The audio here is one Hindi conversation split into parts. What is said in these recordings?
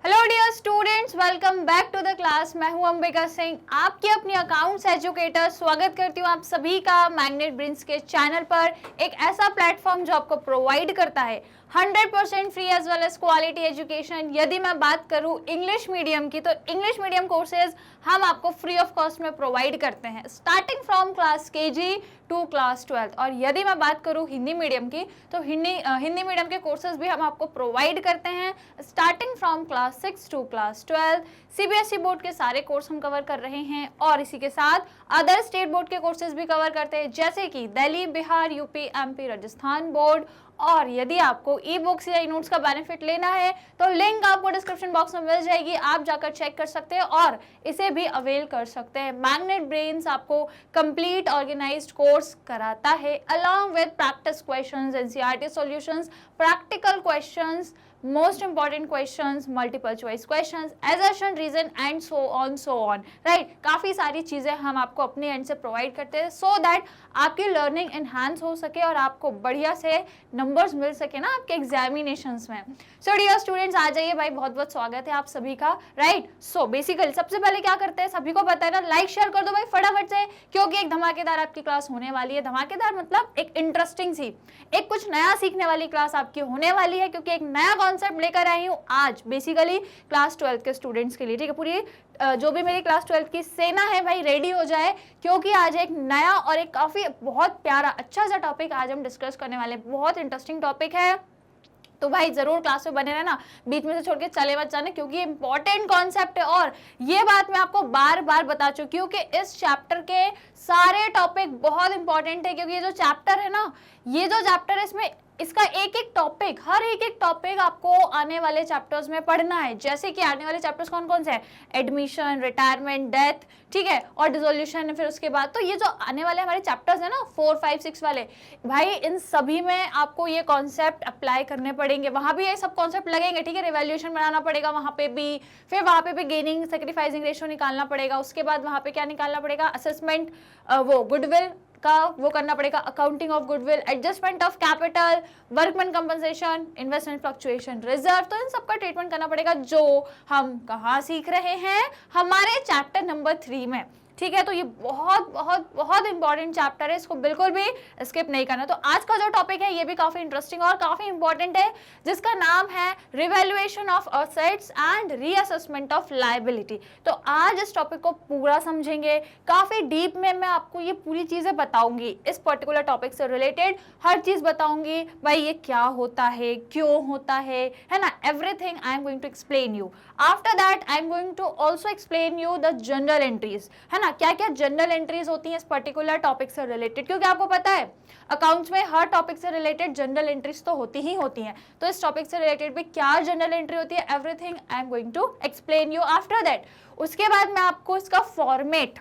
Hello dear students, welcome back to the class. मैं हूं अंबिका सिंह, आपकी अपनी अकाउंट्स एजुकेटर। स्वागत करती हूं आप सभी का मैग्नेट ब्रेन्स के चैनल पर, एक ऐसा प्लेटफॉर्म जो आपको प्रोवाइड करता है 100% free as well as quality education. यदि मैं बात करूं इंग्लिश मीडियम की, तो इंग्लिश मीडियम कोर्सेज हम आपको फ्री ऑफ कॉस्ट में प्रोवाइड करते हैं, starting from class KG to class 12। और यदि मैं बात करूं हिंदी मीडियम की, तो हिंदी मीडियम के कोर्सेज भी हम आपको प्रोवाइड करते हैं, starting from class 6 to class 12। CBSE board के सारे कोर्स हम कवर कर रहे हैं और इसी के साथ अदर स्टेट बोर्ड के कोर्सेज भी कवर करते हैं, जैसे कि Delhi, Bihar, UP, MP, Rajasthan board. और यदि आपको ई बुक्स या ई नोट्स का बेनिफिट लेना है तो लिंक आपको डिस्क्रिप्शन बॉक्स में मिल जाएगी, आप जाकर चेक कर सकते हैं और इसे भी अवेल कर सकते हैं। मैग्नेट ब्रेन्स आपको कंप्लीट ऑर्गेनाइज्ड कोर्स कराता है along with practice questions, NCERT solutions, practical questions, most important questions, multiple choice questions, assertion, reason and so on right। काफी सारी चीजें हम आपको अपने एंड से प्रोवाइड करते हैं so that आपकी लर्निंग एनहांस हो सके और आपको बढ़िया से नंबर्स मिल सके ना आपके एग्जामिनेशंस में। सो डियर स्टूडेंट्स, आ जाइए भाई, बहुत बहुत स्वागत है आप सभी का, राइट। सो बेसिकली सबसे पहले क्या करते हैं, सभी को पता है ना, लाइक शेयर कर दो भाई फटाफट से, क्योंकि एक धमाकेदार आपकी क्लास होने वाली है। धमाकेदार मतलब एक इंटरेस्टिंग सी, एक कुछ नया सीखने वाली क्लास आपकी होने वाली है, क्योंकि एक नया कॉन्सेप्ट लेकर आई हूँ आज बेसिकली क्लास 12 के स्टूडेंट्स के लिए, ठीक है। पूरी जो भी मेरी क्लास 12 की सेना है भाई रेडी हो जाए, क्योंकि आज एक नया और एक काफी बहुत प्यारा अच्छा सा टॉपिक आज हम डिस्कस करने वाले हैं। बहुत इंटरेस्टिंग टॉपिक है, तो भाई जरूर क्लास में बने रहना, बीच में से छोड़ के चले मत जाना, क्योंकि इंपॉर्टेंट कॉन्सेप्ट है। और ये बात मैं आपको बार बार बता चुकी हूँ कि इस चैप्टर के सारे टॉपिक बहुत इंपॉर्टेंट है, क्योंकि ये जो चैप्टर है ना, ये जो चैप्टर है इसमें इसका एक एक टॉपिक, हर एक एक टॉपिक आपको आने वाले चैप्टर्स में पढ़ना है। जैसे कि आने वाले चैप्टर्स कौन कौन से हैं, एडमिशन, रिटायरमेंट, डेथ, ठीक है, और डिसोल्यूशन। फिर उसके बाद तो ये जो आने वाले हमारे चैप्टर्स है ना 4, 5, 6 वाले, भाई इन सभी में आपको ये कॉन्सेप्ट अप्लाई करने पड़ेंगे। वहां भी ये सब कॉन्सेप्ट लगेंगे, ठीक है। रिवैल्यूएशन बनाना पड़ेगा वहां पे भी, फिर वहां पे भी गेनिंग सैक्रिफाइसिंग रेशियो निकालना पड़ेगा। उसके बाद वहां पे क्या निकालना पड़ेगा, असेसमेंट, वो गुडविल का वो करना पड़ेगा, accounting of goodwill, adjustment of capital, workman compensation, investment fluctuation, reserve. तो इन सबका ट्रीटमेंट करना पड़ेगा, जो हम कहाँ सीख रहे हैं, हमारे चैप्टर नंबर 3 में, ठीक है। तो ये बहुत बहुत बहुत इंपॉर्टेंट चैप्टर है, इसको बिल्कुल भी स्किप नहीं करना। तो आज का जो टॉपिक है ये भी काफी इंटरेस्टिंग और काफी इंपॉर्टेंट है, जिसका नाम है revaluation of assets and reassessment of liability. तो आज इस टॉपिक को पूरा समझेंगे, काफी डीप में मैं आपको ये पूरी चीजें बताऊंगी, इस पर्टिकुलर टॉपिक से रिलेटेड हर चीज बताऊंगी। भाई ये क्या होता है, क्यों होता है ना, everything I am going to explain you. After that I am going to also explain you the general entries, है ना, क्या क्या जनरल एंट्रीज होती हैं इस पर्टिकुलर टॉपिक से रिलेटेड, क्योंकि आपको पता है अकाउंट्स में हर टॉपिक से रिलेटेड जनरल एंट्रीज तो होती ही होती हैं। तो इस टॉपिक से रिलेटेड भी क्या जनरल एंट्री होती है, everything I am going to explain you after that. उसके बाद मैं आपको इसका फॉर्मेट,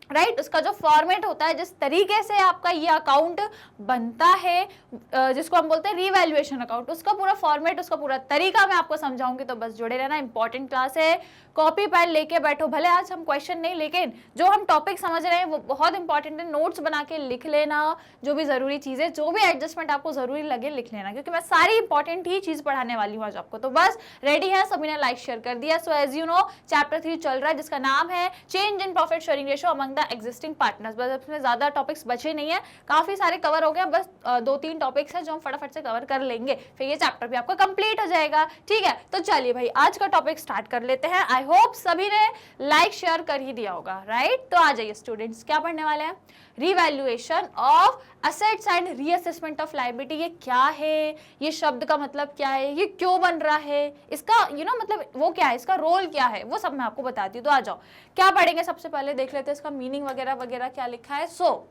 राइट, उसका जो फॉर्मेट होता है, जिस तरीके से आपका ये अकाउंट बनता है, जिसको हम बोलते हैं रिवैल्यूएशन अकाउंट, उसका पूरा फॉर्मेट, उसका पूरा तरीका मैं आपको समझाऊंगी। तो बस जुड़े रहना, इंपॉर्टेंट क्लास है, कॉपी पेन लेके बैठो। भले आज हम क्वेश्चन नहीं, लेकिन जो हम टॉपिक समझ रहे हैं वो बहुत इंपॉर्टेंट है। नोट्स बना के लिख लेना, जो भी जरूरी चीजें, जो भी एडजस्टमेंट आपको जरूरी लगे लिख लेना, क्योंकि मैं सारी इंपॉर्टेंट ही चीज पढ़ाने वाली हूँ आज आपको। तो बस रेडी है, सभी ने लाइक शेयर कर दिया। So as you know chapter 3 चल रहा है, जिसका नाम है change in profit sharing ratio among the existing partners. बस इसमें ज्यादा टॉपिक्स बचे नहीं है, काफी सारे कवर हो गए, बस 2-3 टॉपिक्स हैं जो हम फटाफट से कवर कर लेंगे, फिर ये चैप्टर भी आपका कंप्लीट हो जाएगा, ठीक है। तो चलिए भाई आज का टॉपिक स्टार्ट कर लेते हैं। आई होप सभी ने लाइक शेयर कर ही दिया होगा, राइट। तो आ जाइए स्टूडेंट्स, क्या पढ़ने वाले हैं, revaluation of assets and reassessment of liability. ये क्या है, ये शब्द का मतलब क्या है, ये क्यों बन रहा है, इसका मतलब वो क्या है, इसका रोल क्या है, वो सब मैं आपको बताती हूँ। तो आ जाओ, क्या पढ़ेंगे, सबसे पहले देख लेते हैं इसका मीनिंग वगैरह वगैरह क्या लिखा है। सो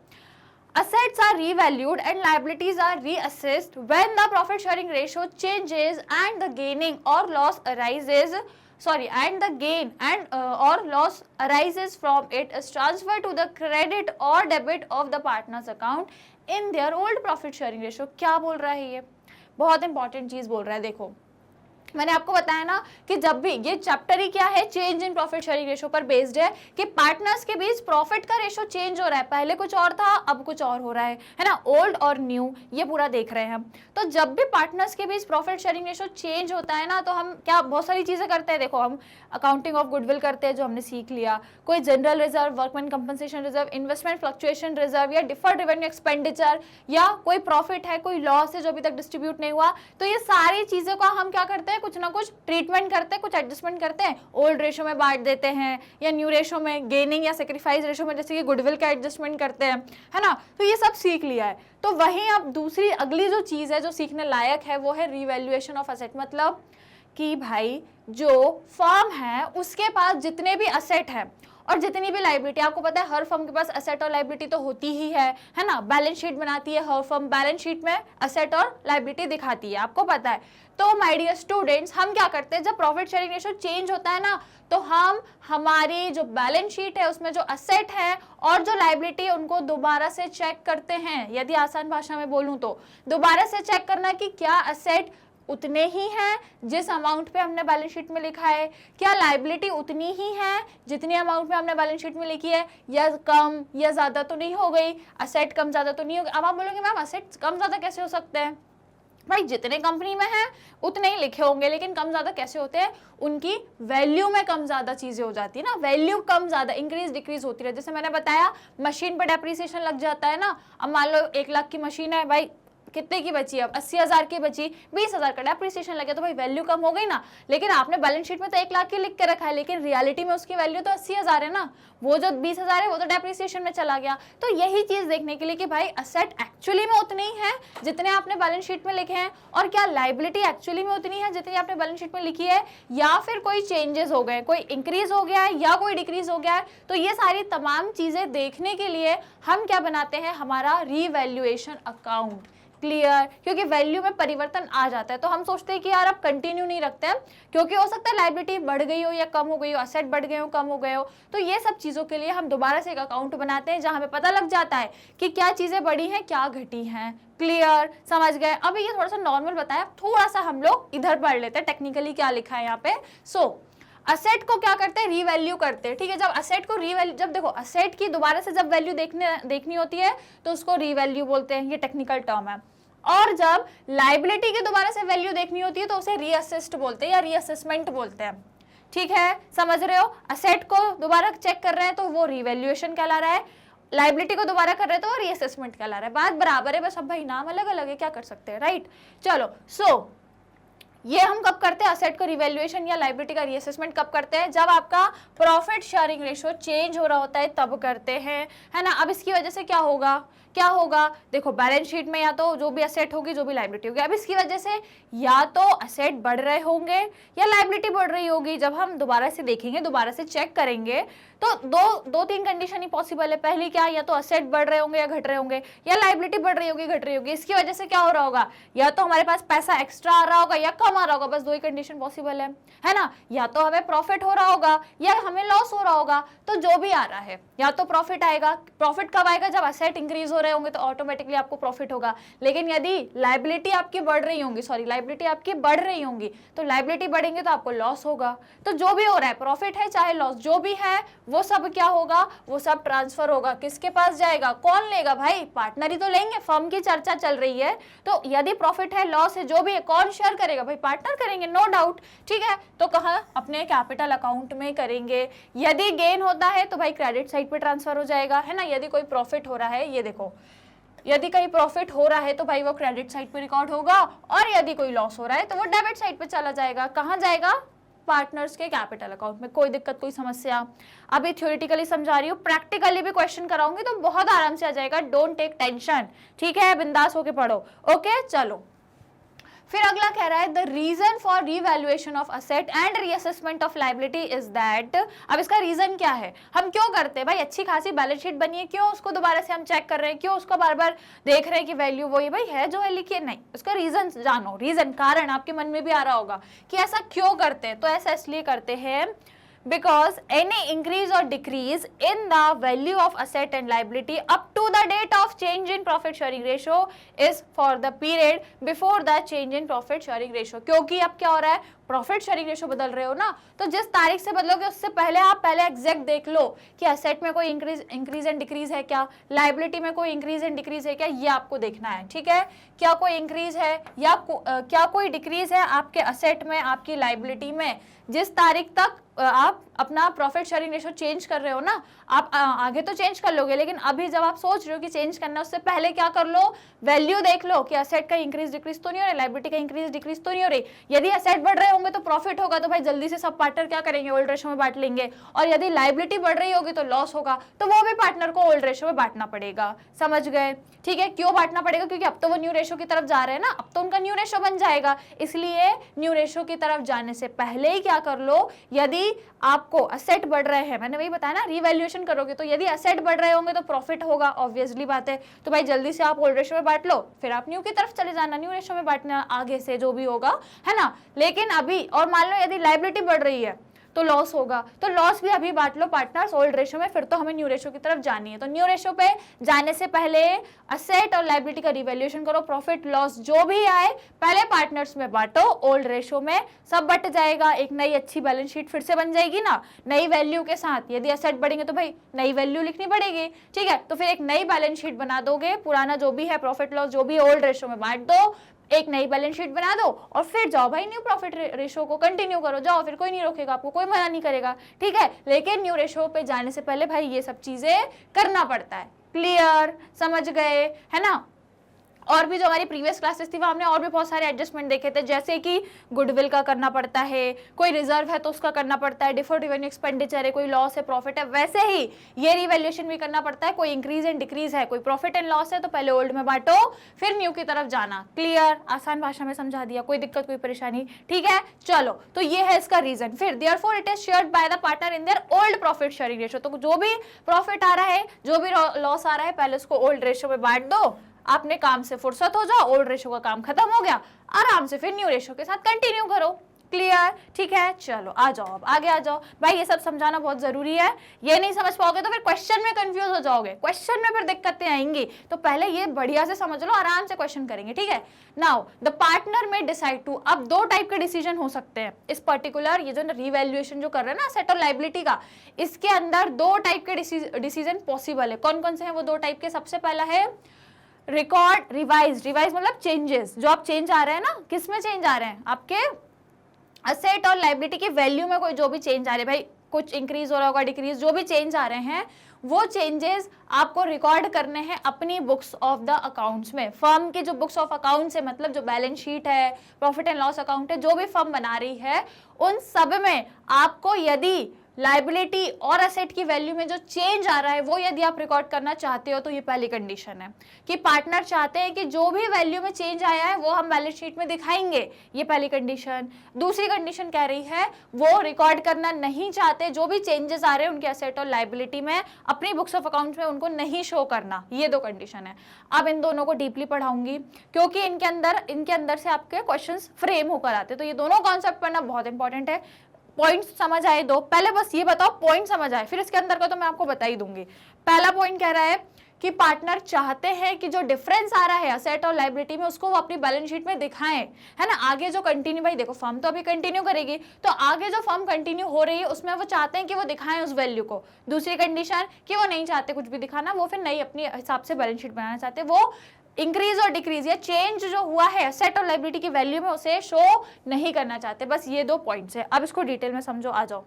assets are revalued and liabilities are reassessed when the profit sharing ratio changes and the gaining or loss arises, and the gain and or loss arises from it is transferred to the credit or debit of the partner's account in their old profit sharing ratio। क्या बोल रहा है ये, बहुत इंपॉर्टेंट चीज बोल रहा है। देखो मैंने आपको बताया ना कि जब भी ये चैप्टर ही क्या है, change in profit sharing ratio पर बेस्ड है कि पार्टनर्स के बीच प्रॉफिट का रेशो चेंज हो रहा है, पहले कुछ और था अब कुछ और हो रहा है ना, ओल्ड और न्यू, ये पूरा देख रहे हैं हम। तो जब भी पार्टनर्स के बीच प्रॉफिट शेयरिंग रेशो चेंज होता है ना, तो हम क्या बहुत सारी चीजें करते हैं। देखो, हम अकाउंटिंग ऑफ गुडविल करते हैं जो हमने सीख लिया, कोई general reserve, workman compensation reserve, investment fluctuation reserve, या डिफर्ड रेवेन्यू एक्सपेंडिचर, या कोई प्रॉफिट है, कोई लॉस है जो अभी तक डिस्ट्रीब्यूट नहीं हुआ, तो ये सारी चीजों का हम क्या करते हैं, कुछ ना कुछ ट्रीटमेंट करते हैं, कुछ एडजस्टमेंट करते हैं, ओल्ड रेशो में बांट देते हैं या न्यू रेशो में, गेनिंग या सेक्रीफाइस रेशो में जैसे कि गुडविल का एडजस्टमेंट करते हैं, है ना। तो ये सब सीख लिया है। तो वहीं अब दूसरी अगली जो चीज है जो सीखने लायक है वो है रीवैल्यूएशन ऑफ एसेट। मतलब कि भाई जो फर्म है उसके पास जितने भी असेट है और जितनी भी लाइबिलिटी, आपको पता है हर फर्म के पास असेट और लाइबिलिटी तो होती ही है ना। बैलेंस शीट बनाती है हर फर्म, बैलेंस शीट में असेट और लाइबिलिटी दिखाती है, आपको पता है। तो माय डियर स्टूडेंट्स, हम क्या करते हैं, जब प्रॉफिट शेयरिंग रेशो चेंज होता है ना, तो हम हमारी जो बैलेंस शीट है उसमें जो असेट है और जो लाइबिलिटी उनको दोबारा से चेक करते हैं। यदि आसान भाषा में बोलूं तो दोबारा से चेक करना कि क्या असेट उतने ही हैं जिस अमाउंट पे हमने बैलेंस शीट में लिखा है, क्या लाइबिलिटी उतनी ही है जितनी अमाउंट पे हमने बैलेंस शीट में लिखी है, या कम या ज्यादा तो नहीं हो गई, असेट कम ज्यादा तो नहीं हो गई। अब आप बोलोगे मैम असेट कम ज्यादा कैसे हो सकते हैं, भाई जितने कंपनी में है उतने ही लिखे होंगे, लेकिन कम ज्यादा कैसे होते हैं, उनकी वैल्यू में कम ज्यादा चीजें हो जाती है ना, वैल्यू कम ज्यादा इंक्रीज डिक्रीज होती है। जैसे मैंने बताया मशीन पर डेप्रिसिएशन लग जाता है ना, अब मान लो 1 लाख की मशीन है, भाई कितने की बची, अब 80,000 की बची, 20,000 का डेप्रिसिएशन लगे तो भाई वैल्यू कम हो गई ना। लेकिन आपने बैलेंस शीट में तो 1 लाख की लिख के रखा है, लेकिन रियलिटी में उसकी वैल्यू तो 80,000 है ना, वो जो 20,000 है वो तो डेप्रिसिएशन में चला गया। तो यही चीज देखने के लिए कि भाई असेट एक्चुअली में उतने ही है जितने आपने बैलेंस शीट में लिखे हैं, और क्या लाइबिलिटी एक्चुअली में उतनी है जितनी आपने बैलेंस शीट में लिखी है, या फिर कोई चेंजेस हो गए, कोई इंक्रीज हो गया है या कोई डिक्रीज हो गया है। तो ये सारी तमाम चीजें देखने के लिए हम क्या बनाते हैं, हमारा रीवैल्यूएशन अकाउंट। क्लियर, क्योंकि वैल्यू में परिवर्तन आ जाता है तो हम सोचते हैं कि यार अब कंटिन्यू नहीं रखते हैं, क्योंकि हो सकता है लाइबिलिटी बढ़ गई हो या कम हो गई हो, असेट बढ़ गए हो कम हो गए हो। तो ये सब चीजों के लिए हम दोबारा से एक अकाउंट बनाते हैं जहां हमें पता लग जाता है कि क्या चीजें बढ़ी हैं क्या घटी हैं। क्लियर, समझ गए। अभी ये थोड़ा सा नॉर्मल बताया, थोड़ा सा हम लोग इधर पढ़ लेते हैं टेक्निकली क्या लिखा है यहाँ पे। असेट को क्या करते हैं, रीवैल्यू करते हैं। ठीक है, जब असेट को रीवैल्यू, जब देखो असेट की दोबारा से जब वैल्यू देखनी होती है तो उसको रीवैल्यू बोलते हैं, ये टेक्निकल टर्म है। और जब लाइबिलिटी की दोबारा से वैल्यू देखनी होती है तो उसे रीअसेस्ड बोलते हैं या रीअसेसमेंट बोलते हैं। ठीक है, समझ रहे हो। असेट को दोबारा चेक कर रहे हैं तो वो रीवैल्यूएशन कहला रहा है, लाइबिलिटी को दोबारा कर रहे हैं तो वो रीअसेसमेंट कहला रहा है। बात बराबर है, बस अब भाई नाम अलग अलग है, क्या कर सकते हैं, राइट। चलो ये हम कब करते हैं, असेट को रिवैल्यूएशन या लाइबिलिटी का रीअसेसमेंट कब करते हैं, जब आपका प्रॉफिट शेयरिंग रेशो चेंज हो रहा होता है तब करते हैं, है ना। अब इसकी वजह से क्या होगा, देखो बैलेंस शीट में या तो जो भी असेट होगी जो भी लाइबिलिटी होगी, अब इसकी वजह से या तो असेट बढ़ रहे होंगे या लाइबिलिटी बढ़ रही होगी। जब हम दोबारा से देखेंगे, दोबारा से चेक करेंगे तो दो तीन कंडीशन ही पॉसिबल है। पहली क्या, या तो असेट बढ़ रहे होंगे या घट रहे होंगे, या लाइबिलिटी बढ़ रही होगी घट रही होगी। इसकी वजह से क्या हो रहा होगा, या तो हमारे पास पैसा एक्स्ट्रा आ रहा होगा या कम आ रहा होगा, बस 2 ही कंडीशन पॉसिबल है ना। या तो हमें प्रॉफिट हो रहा होगा या हमें लॉस हो रहा होगा। तो जो भी आ रहा है, या तो प्रॉफिट आएगा। प्रॉफिट कब आएगा, जब असेट इंक्रीज हो रहे होंगे तो ऑटोमेटिकली आपको प्रॉफिट होगा। लेकिन यदि लाइबिलिटी आपकी बढ़ रही होंगी तो लाइबिलिटी बढ़ेंगे तो आपको लॉस होगा। तो जो भी हो रहा है, प्रॉफिट है चाहे लॉस, जो भी है वो सब क्या होगा, वो सब ट्रांसफर होगा। किसके पास जाएगा, कौन लेगा, भाई पार्टनर ही तो लेंगे। फर्म की चर्चा चल रही है तो यदि प्रॉफिट है लॉस है जो भी है, कौन शेयर करेगा, भाई पार्टनर करेंगे, नो डाउट। ठीक है, तो कहाँ, अपने कैपिटल अकाउंट में करेंगे। यदि गेन होता है तो भाई क्रेडिट साइड पे ट्रांसफर हो जाएगा, है ना। यदि कोई प्रॉफिट हो रहा है, ये देखो, यदि कहीं प्रॉफिट हो रहा है तो भाई वो क्रेडिट साइड पे रिकॉर्ड होगा, और यदि कोई लॉस हो रहा है तो वो डेबिट साइड पे चला जाएगा। कहाँ जाएगा, पार्टनर्स के कैपिटल अकाउंट में। कोई दिक्कत, कोई समस्या। अभी थ्योरेटिकली समझा रही हूँ, प्रैक्टिकली भी क्वेश्चन कराऊंगी तो बहुत आराम से आ जाएगा, डोंट टेक टेंशन। ठीक है, बिंदास होके पढ़ो। ओके, चलो फिर अगला कह रहा है the reason for revaluation of asset and reassessment of liability is that. अब इसका रीजन क्या है, हम क्यों करते हैं भाई, अच्छी खासी बैलेंस शीट बनी है, क्यों उसको दोबारा से हम चेक कर रहे हैं, क्यों उसको बार बार देख रहे हैं कि वैल्यू वही भाई है जो है लिखिए, नहीं, उसका रीजन जानो। रीजन, कारण आपके मन में भी आ रहा होगा कि ऐसा क्यों करते हैं। तो ऐसा इसलिए करते हैं because any increase or decrease in the value of asset and liability up to the date of change in profit sharing ratio is for the period before the change in profit sharing ratio। क्योंकि अब क्या हो रहा है, प्रॉफिट शेयरिंग रेशो बदल रहे हो ना, तो जिस तारीख से बदलोगे उससे पहले आप पहले एग्जैक्ट देख लो कि एसेट में कोई इंक्रीज एंड डिक्रीज है क्या, लायबिलिटी में कोई इंक्रीज एंड डिक्रीज है क्या, ये आपको देखना है, ठीक है। क्या कोई इंक्रीज है या क्या कोई डिक्रीज है आपके एसेट में, आपकी लायबिलिटी में, जिस तारीख तक आप अपना प्रॉफिट शेयरिंग रेशो चेंज कर रहे हो ना, आप आगे तो चेंज कर लोगे, लेकिन अभी जब आप सोच रहे हो कि चेंज करना, उससे पहले क्या कर लो, वैल्यू देख लो कि एसेट का इंक्रीज डिक्रीज तो नहीं हो रहा, लायबिलिटी का इंक्रीज डिक्रीज तो नहीं हो रही। यदि एसेट बढ़ रहे होंगे तो प्रॉफिट होगा, तो भाई जल्दी से सब पार्टनर क्या करेंगे, ओल्ड रेशो में बांट लेंगे, और यदि लायबिलिटी बढ़ रही होगी तो लॉस होगा, तो वो भी पार्टनर को ओल्ड रेशो में बांटना पड़ेगा। समझ गए, ठीक है। क्यों बांटना पड़ेगा, क्योंकि अब तो वो न्यू रेशो की तरफ जा रहे हैं ना, अब तो उनका न्यू रेशो बन जाएगा, इसलिए न्यू रेशो की तरफ जाने से पहले ही क्या कर लो, यदि आपको एसेट बढ़ रहे हैं, मैंने वही बताया ना, रिवैल्यूएशन करोगे तो यदि एसेट बढ़ रहे होंगे तो प्रॉफिट होगा, ऑब्वियसली बात है, तो भाई जल्दी से आप ओल्ड रेशो में बांट लो, फिर आप न्यू की तरफ चले जाना, न्यू रेशो में बांटना आगे से जो भी होगा, है ना। लेकिन अभी, और मान लो यदि लायबिलिटी बढ़ रही है तो लॉस होगा, तो लॉस भी अभी बांट लो पार्टनर्स ओल्ड रेशो में, फिर तो हमें न्यू रेशो की तरफ जानी है। तो न्यू रेशो पे जाने से पहले एसेट और लायबिलिटी का रिवैल्यूएशन करो, प्रॉफिट लॉस जो भी आए पहले पार्टनर्स में बांटो, ओल्ड रेशो में सब बट जाएगा, एक नई अच्छी बैलेंस शीट फिर से बन जाएगी ना, नई वैल्यू के साथ। यदि एसेट बढ़ेंगे तो भाई नई वैल्यू लिखनी पड़ेगी, ठीक है, तो फिर एक नई बैलेंस शीट बना दोगे, पुराना जो भी है प्रॉफिट लॉस जो भी ओल्ड रेशो में बांट दो, एक नई बैलेंस शीट बना दो, और फिर जाओ भाई न्यू प्रॉफिट रेशो को कंटिन्यू करो, जाओ, फिर कोई नहीं रोकेगा आपको, कोई मना नहीं करेगा, ठीक है। लेकिन न्यू रेशो पे जाने से पहले भाई ये सब चीजें करना पड़ता है। क्लियर, समझ गए, है ना। और भी जो हमारी प्रीवियस क्लासेस थी वहाँ हमने और भी बहुत सारे एडजस्टमेंट देखे थे, जैसे कि गुडविल का करना पड़ता है, कोई रिजर्व है तो उसका करना पड़ता है, डिफर्ड रेवेन्यू एक्सपेंडिचर है, कोई लॉस है, प्रॉफिट है, वैसे ही ये रिवैल्यूएशन भी करना पड़ता है, कोई इंक्रीज एंड डिक्रीज है, कोई प्रॉफिट एंड लॉस है तो पहले ओल्ड में बांटो फिर न्यू की तरफ जाना। क्लियर, आसान भाषा में समझा दिया, कोई दिक्कत कोई परेशानी, ठीक है। चलो, तो ये है इसका रीजन। फिर therefore it is shared by the partner in their old profit sharing ratio, तो जो भी प्रॉफिट आ रहा है, जो भी लॉस आ रहा है, पहले उसको ओल्ड रेशो में बांट दो, आपने काम से फुर्सत हो जाओ, ओल्ड रेशो का काम खत्म हो गया, आराम से फिर न्यू रेशो के साथ कंटिन्यू करो। क्लियर, ठीक है। चलो आ जाओ, अब आगे आ जाओ भाई, ये सब समझाना बहुत जरूरी है, ये नहीं समझ पाओगे तो फिर क्वेश्चन में कंफ्यूज हो जाओगे, क्वेश्चन में फिर दिक्कतें आएंगी, तो पहले ये बढ़िया से समझ लो, आराम से क्वेश्चन करेंगे, ठीक है। नाउ द पार्टनर में डिसाइड टू, अब दो टाइप के डिसीजन हो सकते हैं इस पर्टिकुलर, ये जो रिवैल्यूएशन जो कर रहे हैं ना एसेट और लायबिलिटी का, इसके अंदर दो टाइप के डिसीजन पॉसिबल है। कौन कौन से हैं वो दो टाइप के, सबसे पहला है रिकॉर्ड रिवाइज, रिवाइज मतलब चेंजेस, जो आप चेंज आ रहे हैं ना, किस में चेंज आ रहे हैं, आपके एसेट और लायबिलिटी की वैल्यू में कोई जो भी चेंज आ रहे हैं, भाई कुछ इंक्रीज हो रहा होगा, डिक्रीज, जो भी चेंज आ रहे हैं, वो चेंजेस आपको रिकॉर्ड करने हैं अपनी बुक्स ऑफ द अकाउंट्स में। फर्म की जो बुक्स ऑफ अकाउंट्स है, मतलब जो बैलेंस शीट है, प्रॉफिट एंड लॉस अकाउंट है, जो भी फर्म बना रही है, उन सब में आपको यदि लायबिलिटी और एसेट की वैल्यू में जो चेंज आ रहा है वो यदि आप रिकॉर्ड करना चाहते हो, तो ये पहली कंडीशन है कि पार्टनर चाहते हैं कि जो भी वैल्यू में चेंज आया है वो हम बैलेंस शीट में दिखाएंगे, ये पहली कंडीशन। दूसरी कंडीशन कह रही है वो रिकॉर्ड करना नहीं चाहते, जो भी चेंजेस आ रहे हैं उनके एसेट और लायबिलिटी में अपनी बुक्स ऑफ अकाउंट्स में उनको नहीं शो करना, ये दो कंडीशन है। अब इन दोनों को डीपली पढ़ाऊंगी क्योंकि इनके अंदर से आपके क्वेश्चंस फ्रेम होकर आते हैं, तो ये दोनों कॉन्सेप्ट पढ़ना बहुत इंपॉर्टेंट है। पॉइंट्स समझ आए दो, पहले बस ये बताओ पॉइंट समझ आए, फिर इसके अंदर का तो मैं आपको बता ही दूंगी। पहला पॉइंट कह रहा है कि पार्टनर चाहते हैं कि जो डिफरेंस आ रहा है एसेट और लायबिलिटी में उसको वो अपनी बैलेंस शीट में दिखाएं, है ना। आगे जो कंटिन्यू, भाई देखो फर्म तो अभी कंटिन्यू करेगी, तो आगे जो फर्म कंटिन्यू हो रही है उसमें वो चाहते हैं कि वो दिखाएं उस वैल्यू को। दूसरी कंडीशन कि वो नहीं चाहते कुछ भी दिखाना, वो फिर नई अपनी हिसाब से बैलेंस शीट बनाना चाहते, वो इंक्रीज और डिक्रीज या चेंज जो हुआ है एसेट और लायबिलिटी की वैल्यू में उसे शो नहीं करना चाहते। बस ये दो पॉइंट्स है, अब इसको डिटेल में समझो, आ जाओ।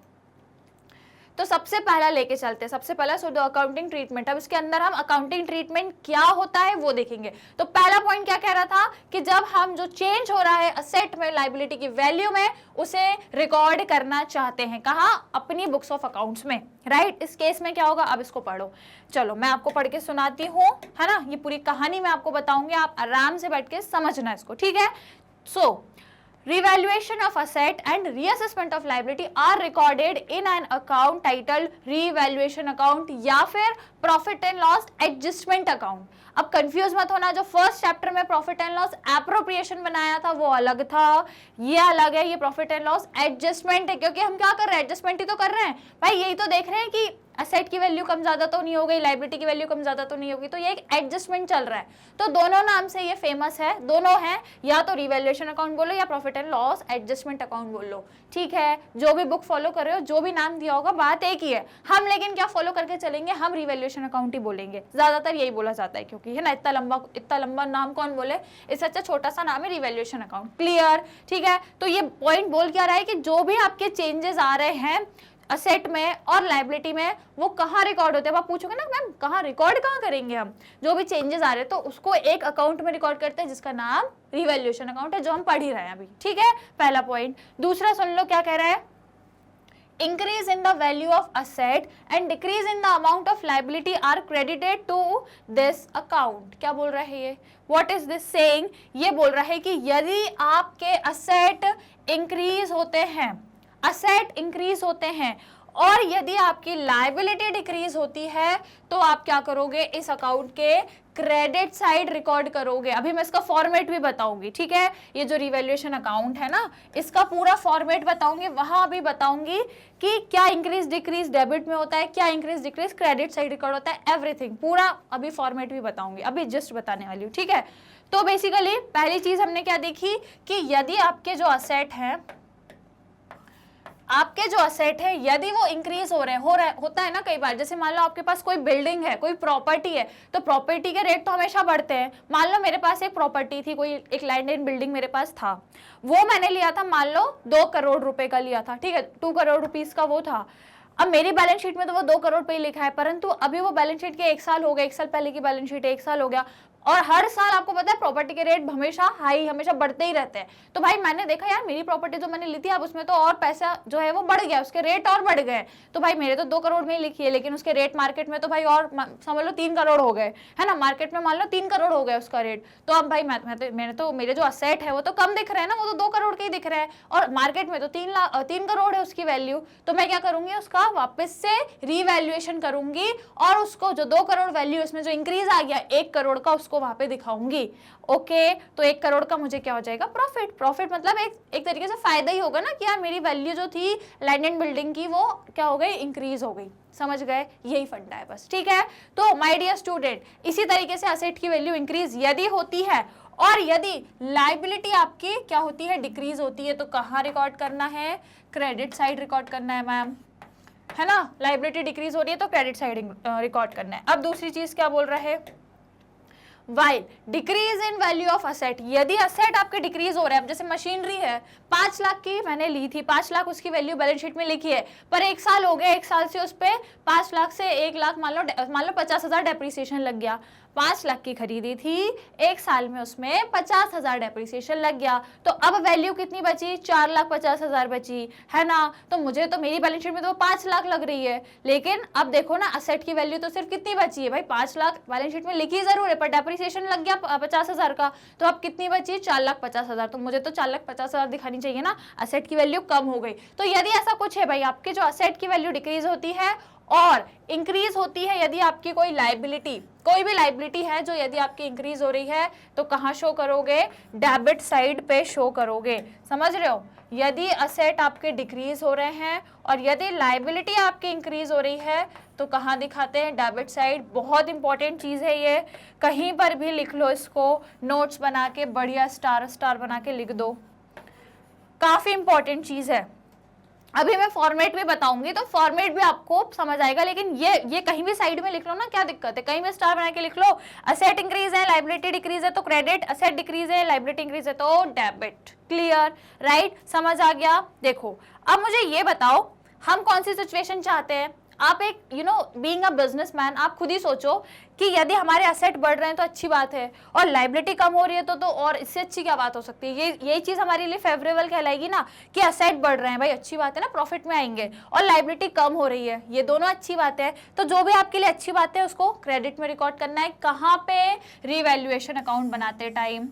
तो सबसे पहला लेके चलते हैं, सबसे पहला सो द अकाउंटिंग ट्रीटमेंट। अब इसके अंदर हम अकाउंटिंग ट्रीटमेंट क्या होता है वो देखेंगे। तो पहला पॉइंट क्या कह रहा था कि जब हम जो चेंज हो रहा है एसेट में लायबिलिटी की वैल्यू में उसे रिकॉर्ड करना चाहते हैं, कहाँ, अपनी बुक्स ऑफ अकाउंट्स में, राइट। इस केस में क्या होगा, अब इसको पढ़ो। चलो मैं आपको पढ़ के सुनाती हूँ, है ना, ये पूरी कहानी मैं आपको बताऊंगी, आप आराम से बैठ के समझना इसको, ठीक है। सो revaluation of asset and reassessment of liability are recorded in an account titled revaluation account या फिर profit and loss adjustment account। अब कंफ्यूज मत होना, जो फर्स्ट चैप्टर में प्रॉफिट एंड लॉस एप्रोप्रिएशन बनाया था वो अलग था, ये अलग है, ये प्रॉफिट एंड लॉस एडजस्टमेंट है। क्योंकि हम क्या कर रहे हैं, एडजस्टमेंट ही तो कर रहे हैं भाई, यही तो देख रहे हैं कि असेट की वैल्यू कम ज्यादा तो नहीं हो गई, लाइबिलिटी की वैल्यू कम ज्यादा तो नहीं होगी, तो ये एक एडजस्टमेंट चल रहा है। तो दोनों नाम से ये फेमस है, दोनों हैं, या तो रिवैल्यूएशन अकाउंट बोलो या profit and loss adjustment account बोल लो, ठीक है। जो भी बुक फॉलो कर रहे हो, जो भी नाम दिया होगा, बात एक ही है। हम लेकिन क्या फॉलो करके चलेंगे, हम रिवैल्यूएशन अकाउंट ही बोलेंगे, ज्यादातर यही बोला जाता है, क्योंकि है ना, इतना लंबा नाम कौन बोले, इससे अच्छा छोटा सा नाम है रिवैल्यूएशन अकाउंट। क्लियर, ठीक है। तो ये पॉइंट बोल क्या रहा है कि जो भी आपके चेंजेस आ रहे हैं असेट में और लाइबिलिटी में, वो कहाँ रिकॉर्ड होते हैं। आप पूछोगे ना मैम कहाँ रिकॉर्ड कहाँ करेंगे हम, जो भी चेंजेस आ रहे हैं तो उसको एक अकाउंट में रिकॉर्ड करते हैं जिसका नाम रिवैल्यूएशन अकाउंट है, जो हम पढ़ ही रहे हैं अभी, ठीक है, पहला पॉइंट। दूसरा सुन लो क्या कह रहा है, increase in the value of asset and decrease in the amount of liability are credited to this account। क्या बोल रहा है ये, what is this saying, ये बोल रहा है कि यदि आपके asset increase होते हैं, asset increase होते हैं और यदि आपकी लाइबिलिटी डिक्रीज होती है, तो आप क्या करोगे, इस अकाउंट के क्रेडिट साइड रिकॉर्ड करोगे। अभी मैं इसका फॉर्मेट भी बताऊंगी, ठीक है। ये जो रिवैल्यूएशन अकाउंट है ना, इसका पूरा फॉर्मेट बताऊंगी, वहां भी बताऊंगी कि क्या इंक्रीज डिक्रीज डेबिट में होता है, क्या increase decrease credit side record होता है, एवरीथिंग पूरा अभी फॉर्मेट भी बताऊंगी, अभी जस्ट बताने वाली हूँ, ठीक है। तो बेसिकली पहली चीज हमने क्या देखी कि यदि आपके जो असेट है, आपके जो असेट है यदि वो इंक्रीज हो रहे हैं, होता है ना कई बार, जैसे मान लो आपके पास कोई बिल्डिंग है, कोई प्रॉपर्टी है, तो प्रॉपर्टी के रेट तो हमेशा बढ़ते हैं। मान लो मेरे पास एक प्रॉपर्टी थी, कोई एक लैंड बिल्डिंग मेरे पास था, वो मैंने लिया था, मान लो 2 करोड़ रुपए का लिया था, ठीक है, 2 करोड़ रुपीस का वो था। अब मेरी बैलेंस शीट में तो वो 2 करोड़ पे ही लिखा है, परंतु अभी वो बैलेंस शीट के 1 साल हो गए, 1 साल पहले की बैलेंस शीट है, 1 साल हो गया, और हर साल आपको पता है प्रॉपर्टी के रेट हमेशा हाई, हमेशा बढ़ते ही रहते हैं। तो भाई मैंने देखा यार मेरी प्रॉपर्टी जो मैंने ली थी, अब उसमें तो और पैसा जो है वो बढ़ गया, उसके रेट और बढ़ गए। तो भाई मेरे तो 2 करोड़ में ही लिखी है, लेकिन उसके रेट मार्केट में तो भाई और समझ लो 3 करोड़ हो गए, है ना, मार्केट में मान लो 3 करोड़ हो गया उसका रेट। तो अब भाई मेरे जो असेट है वो तो कम दिख रहे हैं ना, वो तो 2 करोड़ के ही दिख रहे हैं, और मार्केट में तो 3 करोड़ है उसकी वैल्यू। तो मैं क्या करूंगी, उसका वापस से रीवैल्यूएशन करूंगी और उसको जो 2 करोड़ वैल्यू उसमें जो इंक्रीज आ गया 1 करोड़ का, उसको वहां पे दिखाऊंगी। ओके, तो 1 करोड़ का मुझे क्या हो जाएगा, प्रॉफिट। प्रॉफिट मतलब एक तरीके से फायदा ही होगा ना कि यार मेरी वैल्यू जो थी लैंड एंड बिल्डिंग की वो क्या हो गई, इंक्रीज हो गई। समझ गए, यही फंडा है बस, ठीक है। तो माय डियर स्टूडेंट, इसी तरीके से असेट की वैल्यू इंक्रीज यदि होती है और यदि लाइबिलिटी आपकी क्या होती है, डिक्रीज होती है, तो कहाँ रिकॉर्ड करना है, क्रेडिट साइड रिकॉर्ड करना है मैम, है ना। लाइबिलिटी डिक्रीज हो रही है तो क्रेडिट साइड रिकॉर्ड करना है। अब दूसरी चीज क्या बोल रहा है, while decrease in value of asset, यदि असेट आपके डिक्रीज हो रहे हैं, जैसे मशीनरी है 5 लाख की मैंने ली थी, 5 लाख उसकी वैल्यू बैलेंस शीट में लिखी है, पर 1 साल हो गया, 1 साल से उस पे 5 लाख से 1 लाख मान लो 50,000 डेप्रिसिएशन लग गया। 5 लाख की खरीदी थी, 1 साल में उसमें 50,000 डेप्रिसिएशन लग गया, तो अब वैल्यू कितनी बची, 4,50,000 बची, है ना। तो मुझे तो मेरी बैलेंस शीट में तो 5 लाख लग रही है, लेकिन अब देखो ना असेट की वैल्यू तो सिर्फ कितनी बची है भाई, 5 लाख बैलेंस शीट में लिखी जरूर है, पर डेप्रिसिएशन लग गया 50,000 का, तो अब कितनी बची, 4,50,000। तो मुझे तो 4,50,000 दिखानी चाहिए ना, असेट की वैल्यू कम हो गई। तो यदि ऐसा कुछ है भाई, आपके जो असेट की वैल्यू डिक्रीज होती है और इंक्रीज होती है, यदि आपकी कोई भी लाइबिलिटी है जो यदि आपकी इंक्रीज हो रही है, तो कहाँ शो करोगे, डेबिट साइड पे शो करोगे। समझ रहे हो, यदि असेट आपके डिक्रीज हो रहे हैं और यदि लाइबिलिटी आपकी इंक्रीज हो रही है, तो कहाँ दिखाते हैं, डेबिट साइड। बहुत इंपॉर्टेंट चीज है ये, कहीं पर भी लिख लो इसको, नोट्स बना के बढ़िया स्टार बना के लिख दो, काफी इंपॉर्टेंट चीज है। अभी मैं फॉर्मेट भी बताऊंगी तो फॉर्मेट भी आपको समझ आएगा, लेकिन ये कहीं भी साइड में लिख लो ना, क्या दिक्कत है, कहीं भी स्टार बना के लिख लो। असेट इंक्रीज है, लाइबिलिटी डिक्रीज है तो क्रेडिट, असेट डिक्रीज है, लाइबिलिटी इंक्रीज है तो डेबिट। क्लियर, राइट, समझ आ गया। देखो अब मुझे ये बताओ, हम कौन सी सिचुएशन चाहते हैं। आप एक बीइंग अ बिजनेसमैन, आप खुद ही सोचो कि यदि हमारे असेट बढ़ रहे हैं तो अच्छी बात है, और लाइबिलिटी कम हो रही है तो और इससे अच्छी क्या बात हो सकती है। यही चीज हमारे लिए फेवरेबल कहलाएगी ना, कि असेट बढ़ रहे हैं भाई, अच्छी बात है ना, प्रॉफिट में आएंगे, और लाइबिलिटी कम हो रही है, ये दोनों अच्छी बात है। तो जो भी आपके लिए अच्छी बात है उसको क्रेडिट में रिकॉर्ड करना है, कहाँ पे, रिवैल्यूएशन अकाउंट बनाते टाइम,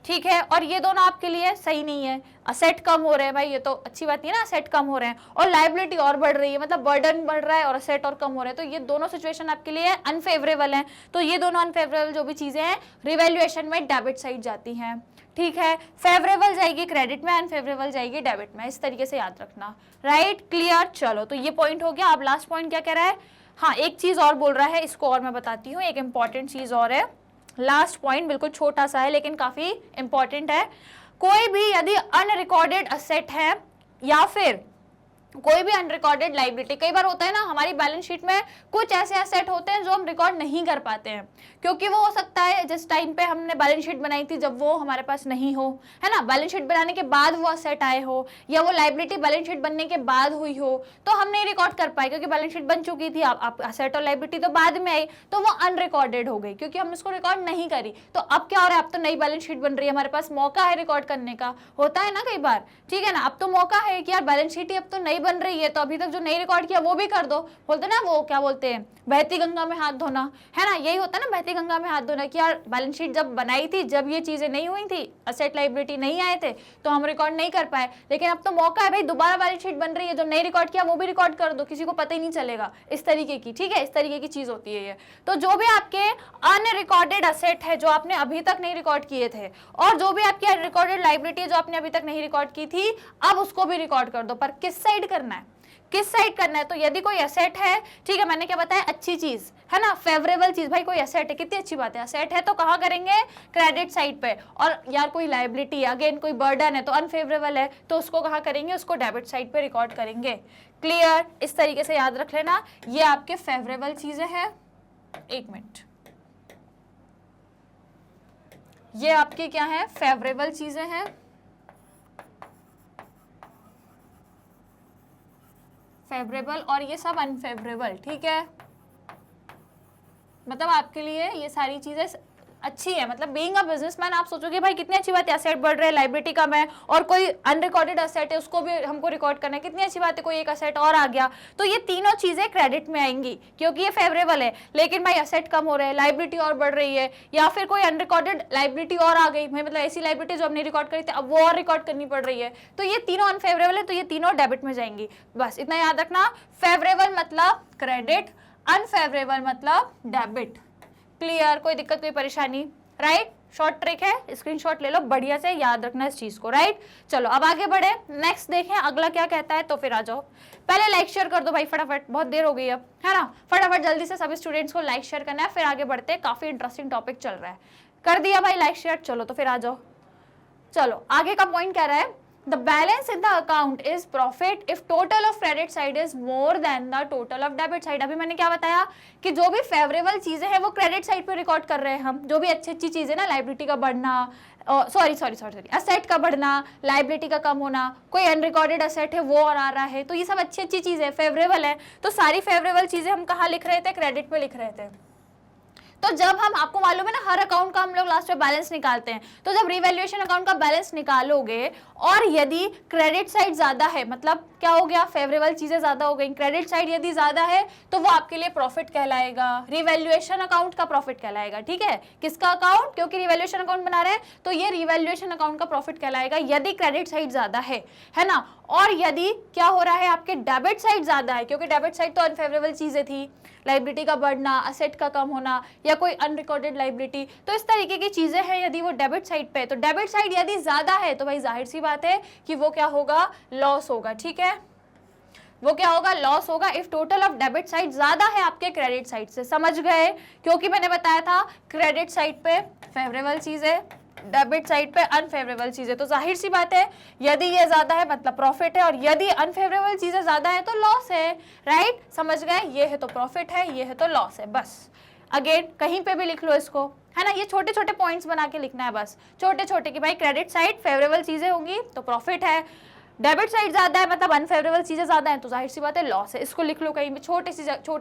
ठीक है। और ये दोनों आपके लिए सही नहीं है, असेट कम हो रहे हैं भाई, ये तो अच्छी बात नहीं है ना, असेट कम हो रहे हैं और लाइबिलिटी और बढ़ रही है, मतलब बर्डन बढ़ रहा है और असेट और कम हो रहे हैं, तो ये दोनों सिचुएशन आपके लिए अनफेवरेबल हैं। तो ये दोनों अनफेवरेबल जो भी चीजें हैं रिवैल्यूएशन में डेबिट साइड जाती हैं, ठीक है। फेवरेबल जाएगी क्रेडिट में, अनफेवरेबल जाएगी डेबिट में, इस तरीके से याद रखना, राइट। क्लियर, चलो तो ये पॉइंट हो गया। अब लास्ट पॉइंट क्या कह रहा है, हाँ, एक चीज और बोल रहा है, इसको और मैं बताती हूँ, एक इंपॉर्टेंट चीज और है, लास्ट पॉइंट बिल्कुल छोटा सा है लेकिन काफी इंपॉर्टेंट है। कोई भी यदि अनरिकॉर्डेड असेट है या फिर कोई भी अनरिकॉर्डेड लाइबिलिटी, कई बार होता है ना हमारी बैलेंस शीट में कुछ ऐसे एसेट होते हैं जो हम रिकॉर्ड नहीं कर पाते हैं, क्योंकि वो हो सकता है जिस टाइम पे हमने बैलेंस शीट बनाई थी जब वो हमारे पास नहीं हो, है ना, बैलेंस शीट बनाने के बाद वो असेट आए हो, या वो लाइबिलिटी बैलेंस शीट बनने के बाद हुई हो, तो हम नहीं रिकॉर्ड कर पाए क्योंकि बैलेंस शीट बन चुकी थी, आप असेट और लाइबिलिटी तो बाद में आई, तो वो अनरिकॉर्डेड हो गई क्योंकि हम इसको रिकॉर्ड नहीं करी। तो अब क्या हो रहा है, अब तो नई बैलेंस शीट बन रही है, हमारे पास मौका है रिकॉर्ड करने का, होता है ना कई बार, ठीक है ना, अब तो मौका है कि यार बैलेंस शीट ही अब तो नई बन रही है, तो अभी जो नहीं रिकॉर्ड किया वो भी कर दो, बोलते ना वो क्या बोलते हैं, बहती गंगा में हाथ धोना, है ना, यही होता है ना, बहती गंगा में हाथ धोना, कि यार बैलेंस शीट जब बनाई थी, जब ये चीजें नहीं हुई थी, असेट लाइबिलिटी नहीं आए थे, तो हम रिकॉर्ड नहीं कर पाए, लेकिन अब तो मौका है भाई, दोबारा बैलेंस शीट बन रही है, जो नहीं रिकॉर्ड किया वो भी रिकॉर्ड कर दो, किसी को पता ही नहीं चलेगा, इस तरीके की, ठीक है, इस तरीके की चीज होती है ये। तो जो भी आपके अनरिकॉर्डेड असेट है जो आपने अभी तक नहीं रिकॉर्ड किए थे, और जो भी आपकी अनरिकॉर्डेड लाइबिलिटी है जो आपने अभी तक नहीं रिकॉर्ड की थी, अब उसको भी रिकॉर्ड कर दो, पर किस साइड करना है, किस साइड करना है। तो यदि कोई एसेट है, ठीक है, मैंने क्या बताया, अच्छी चीज है ना, फेवरेबल चीज, भाई कोई एसेट है, कितनी अच्छी बात है, एसेट है तो कहाँ करेंगे, क्रेडिट साइड पे, और यार कोई लायबिलिटी, अगेन कोई बर्डन है तो अनफेवरेबल है, तो उसको कहाँ करेंगे, उसको डेबिट साइड पे रिकॉर्ड करेंगे। क्लियर, इस तरीके से याद रख लेना, ये आपके फेवरेबल चीजें हैं, एक मिनट, ये आपकी क्या है, फेवरेबल चीजें हैं, फेवरेबल, और ये सब अनफेवरेबल, ठीक है, मतलब आपके लिए ये सारी चीजें अच्छी है, मतलब बीइंग अ बिजनेसमैन आप सोचोगे भाई कितनी अच्छी बात है, एसेट बढ़ रहे हैं, लाइबिलिटी कम है, और कोई अनरिकॉर्डेड एसेट है उसको भी हमको रिकॉर्ड करना है, कितनी अच्छी बात है, कोई एक एसेट और आ गया, तो ये तीनों चीजें क्रेडिट में आएंगी क्योंकि ये फेवरेबल है। लेकिन भाई एसेट कम हो रहे हैं, लाइबिलिटी और बढ़ रही है, या फिर कोई अनरिकॉर्डेड लाइबिलिटी और आ गई, मतलब ऐसी लाइबिलिटी जो हमने रिकॉर्ड करी थी अब वो और रिकॉर्ड करनी पड़ रही है, तो ये तीनों अनफेवरेबल है, तो ये तीनों डेबिट में जाएंगी। बस इतना याद रखना, फेवरेबल मतलब क्रेडिट, अनफेवरेबल मतलब डेबिट। क्लियर, कोई दिक्कत कोई परेशानी, राइट, शॉर्ट ट्रिक है, स्क्रीनशॉट ले लो, बढ़िया से याद रखना इस चीज को, राइट। चलो अब आगे बढ़े, नेक्स्ट देखें अगला क्या कहता है, तो फिर आ जाओ, पहले लाइक शेयर कर दो भाई फटाफट, बहुत देर हो गई अब, है ना, फटाफट जल्दी से सभी स्टूडेंट्स को लाइक शेयर करना है, फिर आगे बढ़ते हैं, काफी इंटरेस्टिंग टॉपिक चल रहा है। कर दिया भाई लाइक शेयर, चलो तो फिर आ जाओ। चलो आगे का पॉइंट कह रहा है, the balance in the account is profit if total of credit side is more than the total of debit side। अभी मैंने क्या बताया कि जो भी फेवरेबल चीजें हैं वो क्रेडिट साइड पे रिकॉर्ड कर रहे हैं हम, जो भी अच्छी अच्छी चीजें ना, लाइबिलिटी का बढ़ना, सॉरी असेट का बढ़ना, लाइबिलिटी का कम होना, कोई अनरिकॉर्डेड असेट है वो और आ रहा है, तो ये सब अच्छी अच्छी चीजें फेवरेबल है, तो सारी फेवरेबल चीजें हम कहाँ लिख रहे थे, क्रेडिट में लिख रहे थे। तो जब हम, आपको मालूम है ना, हर अकाउंट का हम लोग लास्ट में बैलेंस निकालते हैं, तो जब रिवैल्यूएशन अकाउंट का बैलेंस निकालोगे और यदि क्रेडिट साइड ज्यादा है, मतलब क्या हो गया, फेवरेबल चीजें ज्यादा हो गई, क्रेडिट साइड यदि ज्यादा है तो वो आपके लिए प्रॉफिट कहलाएगा, रिवैल्यूएशन अकाउंट का प्रॉफिट कहलाएगा, ठीक है, किसका अकाउंट, क्योंकि रिवैल्यूएशन अकाउंट बना रहे हैं तो ये रिवैल्यूएशन अकाउंट का प्रॉफिट कहलाएगा यदि क्रेडिट साइड ज्यादा है ना। और यदि क्या हो रहा है, आपके डेबिट साइड ज्यादा है, क्योंकि डेबिट साइड तो अनफेवरेबल चीजें थी, लाइबिलिटी का बढ़ना, असेट का कम होना, या कोई अनरिकॉर्डेड लाइबिलिटी, तो इस तरीके की चीजें हैं, यदि वो डेबिट साइड पे है, तो डेबिट साइड यदि ज्यादा है तो भाई जाहिर सी बात है कि वो क्या होगा, लॉस होगा, ठीक है, वो क्या होगा, लॉस होगा if total of debit side ज्यादा है आपके क्रेडिट साइड से। समझ गए, क्योंकि मैंने बताया था क्रेडिट साइड पे फेवरेबल चीज है, डेबिट साइड पे अनफेवरेबल चीजें, तो जाहिर सी बात है यदि ये ज्यादा है मतलब प्रॉफिट है, और यदि अनफेवरेबल चीजें ज्यादा है तो लॉस है, राइट, समझ गए, ये है तो प्रॉफिट है, ये है तो लॉस है, बस अगेन कहीं पे भी लिख लो इसको, है ना, ये छोटे छोटे पॉइंट्स बना के लिखना है, बस छोटे छोटे, कि भाई क्रेडिट साइड फेवरेबल चीजें होंगी तो प्रॉफिट है, डेबिट साइड ज्यादा है मतलब अनफेवरेबल चीजें ज्यादा है तो जाहिर सी बात है लॉस है, इसको लिख लो कहीं भी, छोटी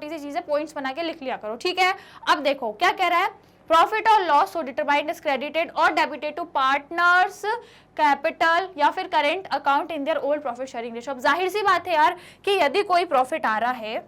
सी चीजें पॉइंट्स बना के लिख लिया करो, ठीक है। अब देखो क्या कह रहा है, प्रॉफिट और loss so determined is credited और डेबिटेड टू पार्टनर्स कैपिटल या फिर current account in their old profit sharing ratio. अब जाहिर सी बात है यार कि यदि कोई प्रॉफिट आ रहा है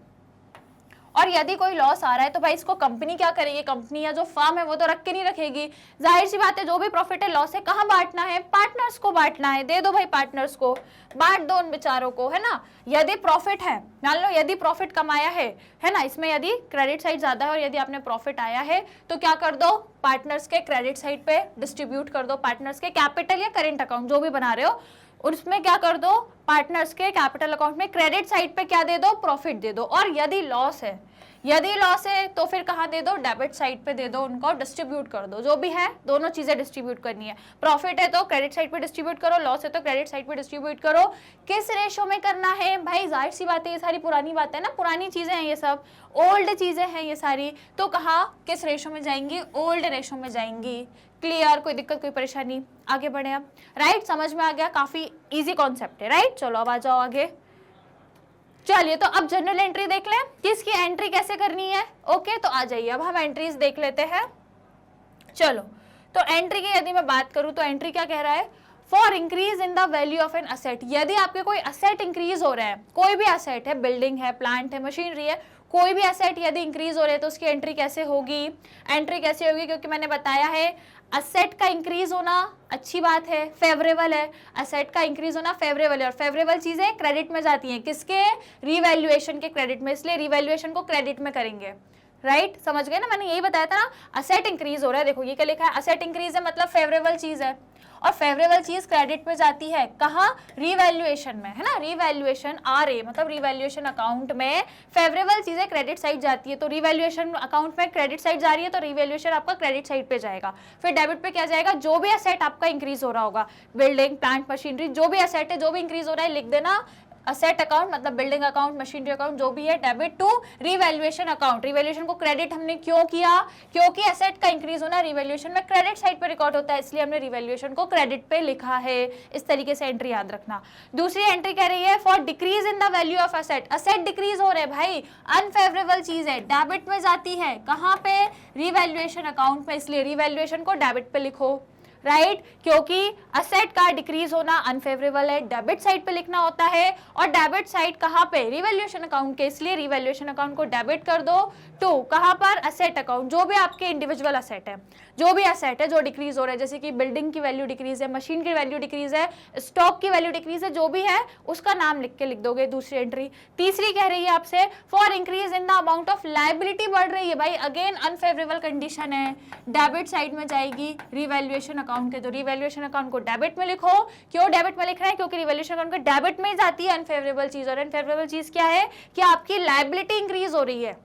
और यदि कोई लॉस आ रहा है तो भाई इसको कंपनी क्या करेगी, कंपनी या जो फर्म है वो तो रख के नहीं रखेगी, जाहिर सी बात है जो भी प्रॉफिट है लॉस है कहाँ बांटना है, पार्टनर्स को बांटना है, दे दो भाई पार्टनर्स को, बांट दो उन बेचारों को, है ना। यदि प्रॉफिट है, मान लो यदि प्रॉफिट कमाया है ना, इसमें यदि क्रेडिट साइड ज्यादा है और यदि आपने प्रॉफिट आया है तो क्या कर दो, पार्टनर्स के क्रेडिट साइड पे डिस्ट्रीब्यूट कर दो, पार्टनर्स के कैपिटल या करेंट अकाउंट जो भी बना रहे हो उसमें क्या कर दो, पार्टनर्स के कैपिटल अकाउंट में क्रेडिट साइड पे क्या दे दो, प्रॉफिट दे दो। और यदि लॉस है तो फिर कहाँ दे दो, डेबिट साइड पे दे दो, उनको डिस्ट्रीब्यूट कर दो। जो भी है दोनों चीजें डिस्ट्रीब्यूट करनी है। प्रॉफिट है तो क्रेडिट साइड पे डिस्ट्रीब्यूट करो, लॉस है तो क्रेडिट साइड पे डिस्ट्रीब्यूट करो। किस रेशो में करना है भाई, जाहिर सी बात है ये सारी पुरानी बातें ना, पुरानी चीजें हैं ये सब, ओल्ड चीजें हैं ये सारी। तो कहाँ किस रेशो में जाएंगी, ओल्ड रेशो में जाएंगी। क्लियर, कोई दिक्कत कोई परेशानी, आगे बढ़े अब। राइट, समझ में आ गया, काफी इजी कॉन्सेप्ट है। राइट, चलो अब आ जाओ आगे। चलिए तो अब जनरल एंट्री देख लें कि इसकी एंट्री कैसे करनी है। ओके, तो आ जाइए अब हम एंट्रीज देख लेते हैं। चलो, तो एंट्री की यदि मैं बात करूं तो एंट्री क्या कह रहा है, for increase in the value of an asset. यदि आपके कोई असेट इंक्रीज हो रहा है, कोई भी असेट है, बिल्डिंग है, प्लांट है, मशीनरी है, कोई भी असेट यदि इंक्रीज हो रहे हैं तो उसकी एंट्री कैसे होगी। एंट्री कैसे होगी, क्योंकि मैंने बताया है असेट का इंक्रीज होना अच्छी बात है, फेवरेबल है। असेट का इंक्रीज होना फेवरेबल है, और फेवरेबल चीजें क्रेडिट में जाती हैं, किसके, रिवैल्यूएशन के क्रेडिट में, इसलिए रिवैल्यूएशन को क्रेडिट में करेंगे। राइट, समझ गए ना, मैंने यही बताया था ना, असेट इंक्रीज हो रहा है। देखो ये क्या लिखा है, असेट इंक्रीज है मतलब फेवरेबल चीज है, और फेवरेबल चीज क्रेडिट में जाती है कहाँ, रिवैल्यूएशन में, है ना। रिवैल्यूएशन RA मतलब रिवैल्यूएशन अकाउंट में फेवरेबल चीजें क्रेडिट साइड जाती है, तो रिवैल्यूएशन अकाउंट में क्रेडिट साइड जा रही है तो रिवैल्यूएशन आपका क्रेडिट साइड पे जाएगा। फिर डेबिट पे क्या जाएगा, जो भी असेट आपका इंक्रीज हो रहा होगा, बिल्डिंग, प्लांट, मशीनरी, जो भी असेट है, जो भी इंक्रीज हो रहा है, लिख देना असेट अकाउंट मतलब बिल्डिंग अकाउंट, मशीनरी अकाउंट, जो भी है, debit to revaluation account. Revaluation को क्रेडिट हमने क्यों किया, क्योंकि असेट का इंक्रीज होना रिवैल्यूएशन में क्रेडिट साइड पे रिकॉर्ड होता है, इसलिए हमने रिवैल्यूएशन को क्रेडिट पे लिखा है। इस तरीके से एंट्री याद रखना। दूसरी एंट्री कह रही है for decrease in the value of asset. Asset decrease हो रहे हैं भाई, अनफेवरेबल चीज है, डेबिट में जाती है, कहाँ पे, रिवैल्यूएशन अकाउंट में, इसलिए रिवैल्यूएशन को डेबिट पे लिखो। राइट, क्योंकि असेट का डिक्रीज होना अनफेवरेबल है, डेबिट साइड पे लिखना होता है, और डेबिट साइड कहाँ पे, रिवैल्यूएशन अकाउंट के, इसलिए रिवैल्यूएशन अकाउंट को डेबिट कर दो टू कहाँ पर, असेट अकाउंट। जो भी आपके इंडिविजुअल असेट है, जो भी असेट है जो डिक्रीज हो रहा है, जैसे कि बिल्डिंग की वैल्यू डिक्रीज है, मशीन की वैल्यू डिक्रीज है, स्टॉक की वैल्यू डिक्रीज है, जो भी है उसका नाम लिख के लिख दोगे, दूसरी एंट्री। तीसरी कह रही है आपसे for increase in the amount of liability बढ़ रही है, भाई अगेन अनफेवरेबल कंडीशन है, डेबिट साइड में जाएगी रिवैल्यूएशन अकाउंट के, तो रिवैल्यूएशन अकाउंट को डेबिट में लिखो। क्यों डेबिट में लिख रहे हैं, क्योंकि रिवैल्यूएशन अकाउंट के डेबिट में ही जाती है अनफेवरेबल चीज, और अनफेवरेबल चीज क्या है कि आपकी लायबिलिटी इंक्रीज हो रही है।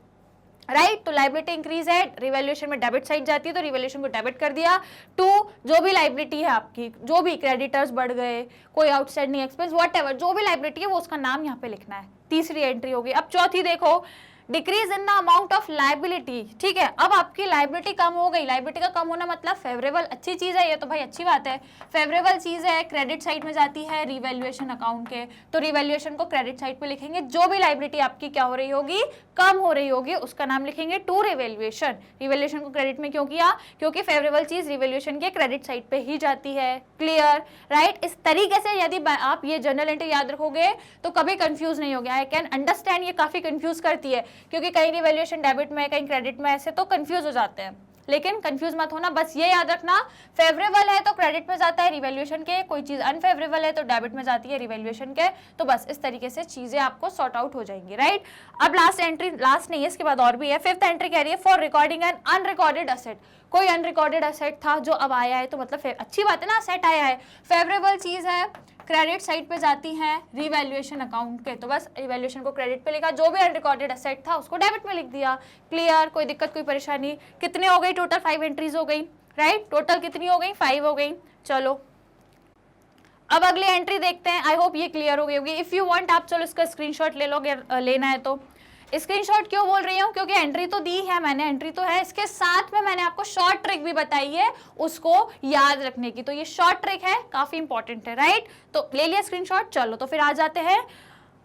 राइट, तो लाइबिलिटी इंक्रीज है, रिवैल्यूएशन में डेबिट साइड जाती है, तो रिवैल्यूएशन को डेबिट कर दिया टू जो भी लाइबिलिटी है आपकी, जो भी क्रेडिटर्स बढ़ गए, कोई आउटस्टैंडिंग एक्सपेंस, व्हाटएवर, जो भी लाइबिलिटी है वो उसका नाम यहाँ पे लिखना है। तीसरी एंट्री होगी। अब चौथी देखो, decrease in the amount of liability. ठीक है, अब आपकी लाइबिलिटी कम हो गई, लाइबिलिटी का कम होना मतलब फेवरेबल, अच्छी चीज है ये तो भाई, अच्छी बात है, फेवरेबल चीज है, क्रेडिट साइड में जाती है रिवैल्यूएशन अकाउंट के, तो रिवैल्यूएशन को क्रेडिट साइड पे लिखेंगे। जो भी लाइबिलिटी आपकी क्या हो रही होगी, कम हो रही होगी, उसका नाम लिखेंगे टू रिवैल्यूएशन। रिवैल्यूएशन को क्रेडिट में क्यों किया, क्योंकि फेवरेबल चीज रिवैल्यूएशन के क्रेडिट साइड पे ही जाती है। Clear, right. इस तरीके से यदि आप ये जनरल एंट्री याद रखोगे तो कभी कंफ्यूज नहीं होगा। आई कैन अंडरस्टैंड, ये काफी कंफ्यूज करती है, क्योंकि कहीं रिवैल्यूएशन डेबिट में, कहीं क्रेडिट में, ऐसे तो कंफ्यूज हो जाते हैं, लेकिन कंफ्यूज मत होना। बस ये याद रखना, फेवरेबल है तो क्रेडिट में जाता है रिवैल्यूएशन के, कोई चीज अनफेवरेबल है तो डेबिट में जाती है रिवैल्यूएशन के। तो बस इस तरीके से चीजें आपको सॉर्ट आउट हो जाएंगी। राइट, अब लास्ट एंट्री, लास्ट नहीं है, इसके बाद और भी है। फिफ्थ एंट्री कह रही है for recording an unrecorded asset. कोई अनरिकॉर्डेड असेट था जो अब आया है, तो मतलब अच्छी बात है ना, असेट आया है, फेवरेबल चीज है, क्रेडिट साइड पे जाती है रिवैल्यूएशन अकाउंट के, तो बस रिवैल्यूएशन को क्रेडिट पे लिखा, जो भी अनरिकॉर्डेड असेट था उसको डेबिट में लिख दिया। क्लियर, कोई दिक्कत कोई परेशानी। कितने हो गई टोटल, 5 एंट्रीज हो गई। राइट, टोटल कितनी हो गई, 5 हो गई। चलो अब अगली एंट्री देखते हैं। आई होप ये क्लियर हो गई होगी। इफ यू वांट आप चलो इसका स्क्रीनशॉट ले लो, अगर लेना है तो। स्क्रीनशॉट क्यों बोल रही हूँ, क्योंकि एंट्री तो दी है मैंने, एंट्री तो है, इसके साथ में मैंने आपको शॉर्ट ट्रिक भी बताई है उसको याद रखने की, तो ये शॉर्ट ट्रिक है, काफी इंपॉर्टेंट है। राइट, तो ले लिया स्क्रीनशॉट। चलो तो फिर आ जाते हैं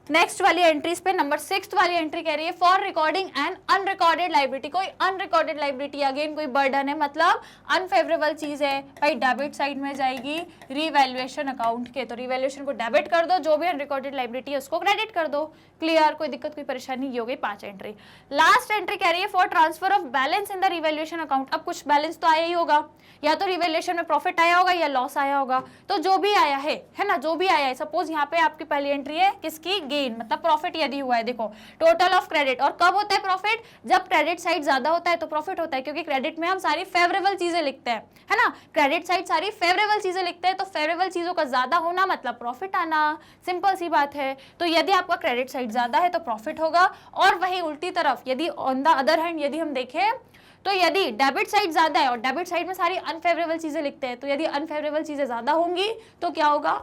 नेक्स्ट वाली एंट्रीज पे। नंबर 6 वाली एंट्री कह रही है for recording and unrecorded liability. कोई अनरिकॉर्डेड लाइबिलिटी, अगेन कोई बर्डन है, मतलब अनफेवरेबल चीज है भाई, डेबिट साइड में जाएगी रिवैल्यूएशन अकाउंट के, तो रिवैल्यूएशन को डेबिट कर दो, जो भी अनरिकॉर्डेड लाइबिलिटी है उसको क्रेडिट कर दो। क्लियर, कोई दिक्कत कोई परेशानी। ये हो गई 5 एंट्री। लास्ट एंट्री कह रही है for transfer of balance in the revaluation account. अब कुछ बैलेंस तो आया ही होगा, या तो रिवैल्यूएशन में प्रॉफिट आया होगा या लॉस आया होगा, तो जो भी आया है ना, जो भी आया है, सपोज यहाँ पे आपकी पहली एंट्री है किसकी, गेन मतलब प्रॉफिट यदि हुआ है, देखो टोटल ऑफ क्रेडिट। और कब होता है प्रॉफिट? जब क्रेडिट साइड ज्यादा होता है तो प्रॉफिट होता है, क्योंकि क्रेडिट में हम सारी फेवरेबल चीजें लिखते हैं, है ना, क्रेडिट साइड सारी फेवरेबल चीजें लिखते हैं, तो फेवरेबल चीजों का ज्यादा होना मतलब प्रॉफिट आना, सिंपल सी बात है। तो यदि आपका क्रेडिट साइड ज्यादा है तो प्रॉफिट होगा, और वही उल्टी तरफ यदि ऑन द अदर हैंड यदि हम देखें तो यदि डेबिट साइड ज्यादा है और डेबिट साइड में सारी अनफेवरेबल चीजें लिखते हैं, तो यदि अनफेवरेबल चीजें ज्यादा होंगी तो क्या होगा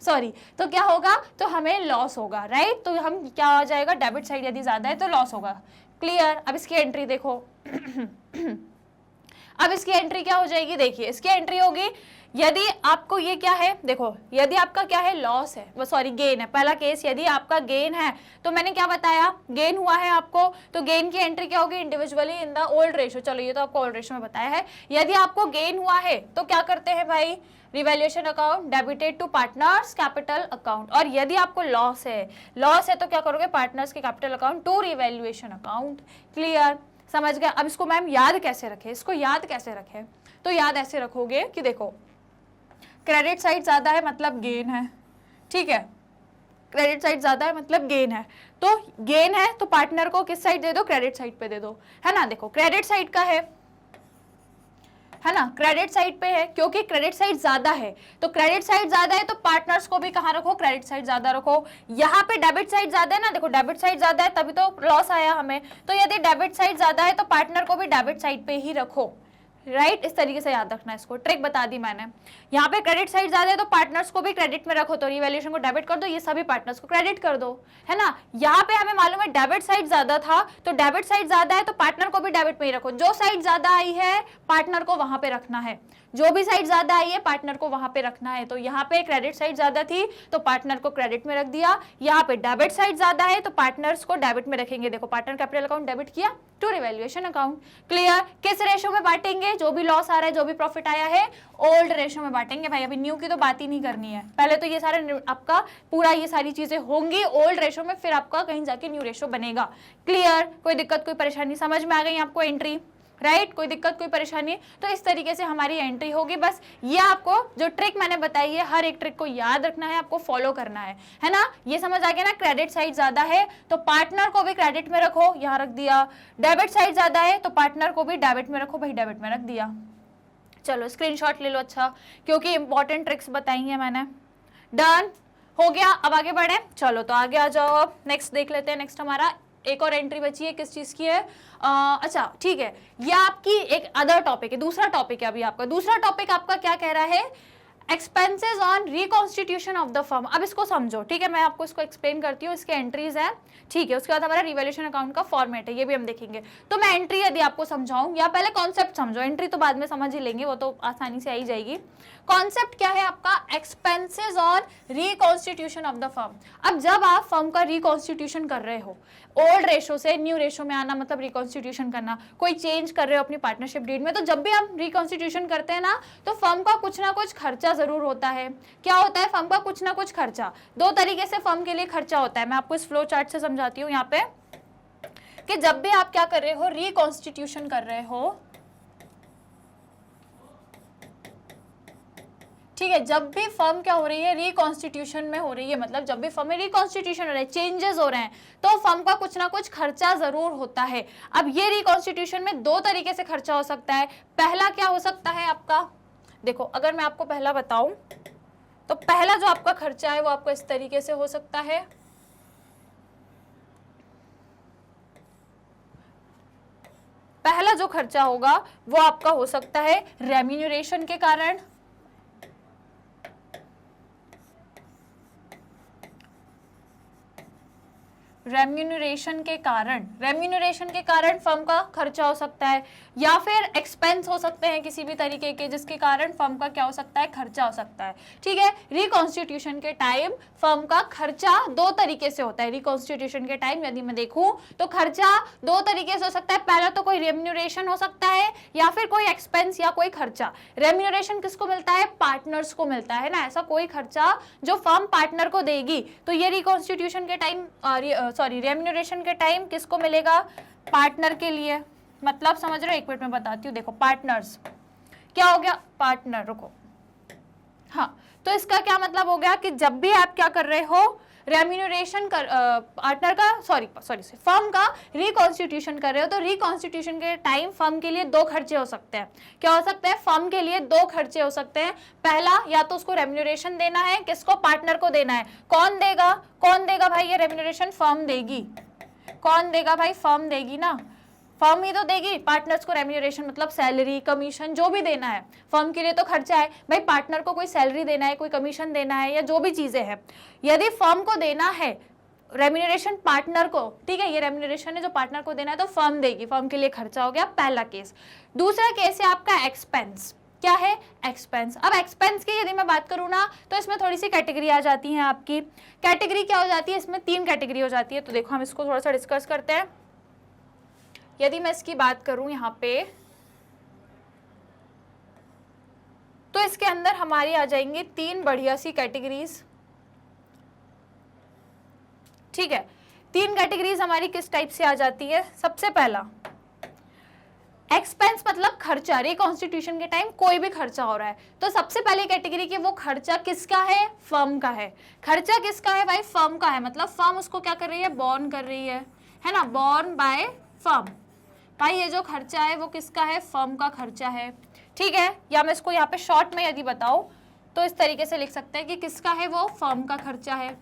सॉरी तो क्या होगा, तो हमें लॉस होगा, राइट। तो हम क्या हो जाएगा, डेबिट साइड यदि ज्यादा है तो लॉस होगा। क्लियर? अब इसकी एंट्री देखो अब इसकी एंट्री क्या हो जाएगी, देखिए इसकी एंट्री होगी यदि आपको ये क्या है, देखो यदि आपका क्या है, लॉस है, वो सॉरी गेन है। पहला केस यदि आपका गेन है तो मैंने क्या बताया, गेन हुआ है आपको, तो गेन की एंट्री क्या होगी, individually in the old ratio. चलो ये तो आपको ओल्ड रेशो में बताया है। यदि आपको गेन हुआ है तो क्या करते हैं भाई, revaluation account debited to partners capital account. और यदि आपको लॉस है तो क्या करोगे, पार्टनर्स के capital account to revaluation account. Clear? समझ गए? अब इसको मैम याद कैसे रखें, इसको याद कैसे रखें, तो याद ऐसे रखोगे कि देखो क्रेडिट साइड ज्यादा है मतलब गेन है, ठीक है, क्रेडिट साइड ज्यादा है मतलब गेन है, तो गेन है तो पार्टनर को किस साइड दे दो, क्रेडिट साइड पे दे दो, है ना। देखो क्रेडिट साइड का है ना, क्रेडिट साइड पे है, क्योंकि क्रेडिट साइड ज्यादा है, तो क्रेडिट साइड ज्यादा है तो पार्टनर्स को भी कहाँ रखो, क्रेडिट साइड ज्यादा रखो। यहाँ पे डेबिट साइड ज्यादा है ना, देखो डेबिट साइड ज्यादा है तभी तो लॉस आया हमें, तो यदि डेबिट साइड ज्यादा है तो पार्टनर को भी डेबिट साइड पे ही रखो, राइट। इस तरीके से याद रखना है, इसको ट्रिक बता दी मैंने। यहाँ पे क्रेडिट साइड ज्यादा है तो पार्टनर्स को भी क्रेडिट में रखो, तो रिवैल्यूएशन को डेबिट कर दो, ये सभी पार्टनर्स को क्रेडिट कर दो, है ना। यहाँ पे हमें मालूम है डेबिट साइड ज्यादा था, तो डेबिट साइड ज्यादा है तो पार्टनर को भी डेबिट में ही रखो, जो साइड ज्यादा आई है पार्टनर को वहां पे रखना है, जो भी साइड ज्यादा आई है पार्टनर को वहां पे रखना है। तो यहाँ पे क्रेडिट साइड ज्यादा थी तो पार्टनर को क्रेडिट में रख दिया, यहाँ पे डेबिट साइड ज्यादा है तो पार्टनर्स को डेबिट में रखेंगे। देखो पार्टनर कैपिटल अकाउंट डेबिट किया टू रिवैल्यूएशन अकाउंट। क्लियर? किस रेशो में बांटेंगे, जो भी लॉस आ रहा है, जो भी प्रॉफिट आया है, ओल्ड रेशो में बांटेंगे भाई। अभी न्यू की तो बात ही नहीं करनी है, पहले तो ये सारे आपका पूरा ये सारी चीजें होंगी ओल्ड रेशो में, फिर आपका कहीं जाके न्यू रेशो बनेगा। क्लियर? कोई दिक्कत कोई परेशानी, समझ में आ गई आपको एंट्री, राइट? कोई दिक्कत कोई परेशानी? तो इस तरीके से हमारी एंट्री होगी। बस ये आपको जो ट्रिक मैंने बताई है, हर एक ट्रिक को याद रखना है, आपको फॉलो करना है ना। ये समझ आ गया ना, क्रेडिट साइड ज्यादा है तो पार्टनर को भी क्रेडिट में रखो, यहाँ रख दिया। डेबिट साइड ज्यादा है तो पार्टनर को भी डेबिट में रखो, भाई डेबिट में रख दिया। चलो स्क्रीनशॉट ले लो, अच्छा, क्योंकि इंपॉर्टेंट ट्रिक्स बताई है मैंने। डन हो गया, अब आगे बढ़े। चलो तो आगे आ जाओ, अब नेक्स्ट देख लेते हैं। नेक्स्ट हमारा एक और एंट्री बची है, किस चीज की है, अच्छा ठीक है, ये आपकी एक अदर टॉपिक है, दूसरा टॉपिक है अभी आपका। दूसरा टॉपिक आपका क्या कह रहा है, expenses on reconstitution of the firm. अब इसको समझो, ठीक है, मैं आपको इसको एक्सप्लेन करती हूँ, इसके एंट्रीज है, ठीक है। उसके बाद हमारा रिवैल्यूएशन अकाउंट का फॉर्मेट है, ये भी हम देखेंगे। तो मैं एंट्री यदि आपको समझाऊं, या पहले कॉन्सेप्ट समझो, एंट्री तो बाद में समझ ही लेंगे, वो तो आसानी से आई जाएगी। कॉन्सेप्ट क्या है आपका, expenses on reconstitution of the firm. अब जब आप फर्म का रिकॉन्स्टिट्यूशन कर रहे हो, ओल्ड रेशो से न्यू रेशो में आना मतलब रिकॉन्स्टिट्यूशन करना, कोई चेंज कर रहे हो अपनी पार्टनरशिप डीड में, तो जब भी हम रिकॉन्स्टिट्यूशन करते हैं ना, तो फर्म का कुछ ना कुछ खर्चा जरूर होता है। क्या होता है, फर्म का कुछ ना कुछ खर्चा। दो तरीके से फर्म के लिए खर्चा होता है, मैं आपको इस फ्लो चार्ट से समझाती हूँ यहाँ पे, कि जब भी आप क्या कर रहे हो, रिकॉन्स्टिट्यूशन कर रहे हो, ठीक है, जब भी फर्म क्या हो रही है, रिकॉन्स्टिट्यूशन में हो रही है, मतलब जब भी फर्म में रिकॉन्स्टिट्यूशन हो रहा है, चेंजेस हो रहे हैं, तो फर्म का कुछ ना कुछ खर्चा जरूर होता है। अब ये रिकॉन्स्टिट्यूशन में दो तरीके से खर्चा हो सकता है। पहला क्या हो सकता है आपका, देखो अगर मैं आपको पहला बताऊं, तो पहला जो आपका खर्चा है वो आपका इस तरीके से हो सकता है। पहला जो खर्चा होगा वो आपका हो सकता है रेम्यूनरेशन के कारण, रेम्यूनरेशन के कारण फर्म का खर्चा हो सकता है, या फिर एक्सपेंस हो सकते हैं किसी भी तरीके के, जिसके कारण फर्म का क्या हो सकता है, खर्चा हो सकता है। ठीक है, रिकॉन्स्टिट्यूशन के टाइम फर्म का खर्चा दो तरीके से होता है। रिकॉन्स्टिट्यूशन के टाइम यदि मैं देखूं तो खर्चा दो तरीके से हो सकता है। पहला तो कोई रेम्यूनरेशन हो सकता है, या फिर कोई एक्सपेंस या कोई खर्चा। रेम्यूनरेशन किसको मिलता है, पार्टनर्स को मिलता है ना, ऐसा कोई खर्चा जो फर्म पार्टनर को देगी, तो ये रिकॉन्स्टिट्यूशन के टाइम रेम्यूनरेशन के टाइम किसको मिलेगा, पार्टनर के लिए। मतलब समझ रहे हो, एक मिनट में बताती हूँ। देखो पार्टनर्स क्या हो गया, पार्टनर, रुको, हाँ, तो इसका क्या मतलब हो गया कि जब भी आप क्या कर रहे हो, रेम्यूनरेशन कर पार्टनर का सॉरी फर्म का रिकॉन्स्टिट्यूशन कर रहे हो, तो रिकॉन्स्टिट्यूशन के टाइम फर्म के लिए दो खर्चे हो सकते हैं। क्या हो सकते हैं? फर्म के लिए दो खर्चे हो सकते हैं। पहला, या तो उसको रेम्यूनरेशन देना है, किसको? पार्टनर को देना है। कौन देगा? कौन देगा भाई ये रेम्यूनरेशन? फर्म देगी। कौन देगा भाई? फर्म देगी ना, फर्म ही तो देगी पार्टनर्स को रेम्यूनरेशन, मतलब सैलरी, कमीशन, जो भी देना है। फर्म के लिए तो खर्चा है भाई, पार्टनर को कोई सैलरी देना है, कोई कमीशन देना है, या जो भी चीजें हैं, यदि फर्म को देना है रेम्यूनरेशन पार्टनर को, ठीक है, ये रेम्यूनरेशन है जो पार्टनर को देना है, तो फर्म देगी। फर्म के लिए खर्चा हो गया पहला केस। दूसरा केस है आपका एक्सपेंस। क्या है? एक्सपेंस। अब एक्सपेंस की यदि मैं बात करूँ ना, तो इसमें थोड़ी सी कैटेगरी आ जाती है आपकी। कैटेगरी क्या हो जाती है? इसमें 3 कैटेगरी हो जाती है। तो देखो हम इसको थोड़ा सा डिस्कस करते हैं। यदि मैं इसकी बात करूं यहाँ पे, तो इसके अंदर हमारी आ जाएंगी 3 बढ़िया सी कैटेगरीज। ठीक है, 3 कैटेगरीज हमारी किस टाइप से आ जाती है? सबसे पहला एक्सपेंस, मतलब खर्चा। रिकॉन्स्टिट्यूशन के टाइम कोई भी खर्चा हो रहा है, तो सबसे पहली कैटेगरी की वो खर्चा किसका है? फर्म का है। खर्चा किसका है भाई? फर्म का है। मतलब फर्म उसको क्या कर रही है? बॉर्न कर रही है ना, बॉर्न बाय फर्म। भाई ये जो खर्चा है वो किसका है? फर्म का खर्चा है। ठीक है, या मैं इसको यहाँ पे शॉर्ट में यदि बताऊं तो इस तरीके से लिख सकते हैं कि किसका है? वो फर्म का खर्चा है।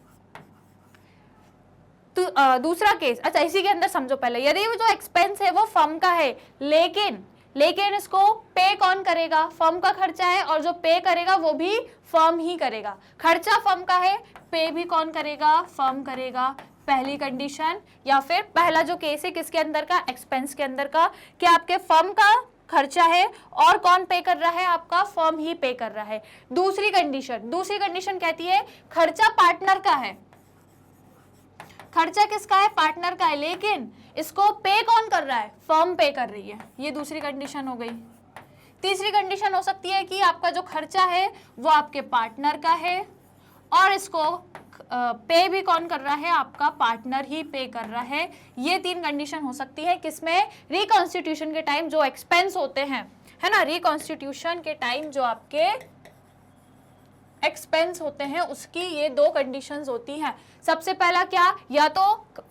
तो दूसरा केस, अच्छा इसी के अंदर समझो पहले, यदि वो जो एक्सपेंस है वो फर्म का है, लेकिन इसको पे कौन करेगा? फर्म का खर्चा है, और जो पे करेगा वो भी फर्म ही करेगा। खर्चा फर्म का है, पे भी कौन करेगा? फर्म करेगा। पहली कंडीशन, या फिर पहला जो केस है किसके अंदर का? एक्सपेंस के अंदर का, कि आपके फर्म का खर्चा है और कौन पे कर रहा है? आपका फर्म ही पे कर रहा है। दूसरी कंडीशन कहती है खर्चा पार्टनर का है। खर्चा किसका है? पार्टनर का है, लेकिन इसको पे कौन कर रहा है? फर्म पे कर रही है। ये दूसरी कंडीशन हो गई। तीसरी कंडीशन हो सकती है कि आपका जो खर्चा है वो आपके पार्टनर का है, और इसको पे भी कौन कर रहा है? आपका पार्टनर ही पे कर रहा है। ये 3 कंडीशन हो सकती है किसमें? रिकॉन्स्टिट्यूशन के टाइम जो एक्सपेंस होते हैं, है ना, रिकॉन्स्टिट्यूशन के टाइम जो आपके एक्सपेंस होते हैं उसकी ये 2 कंडीशंस होती हैं। सबसे पहला क्या? या तो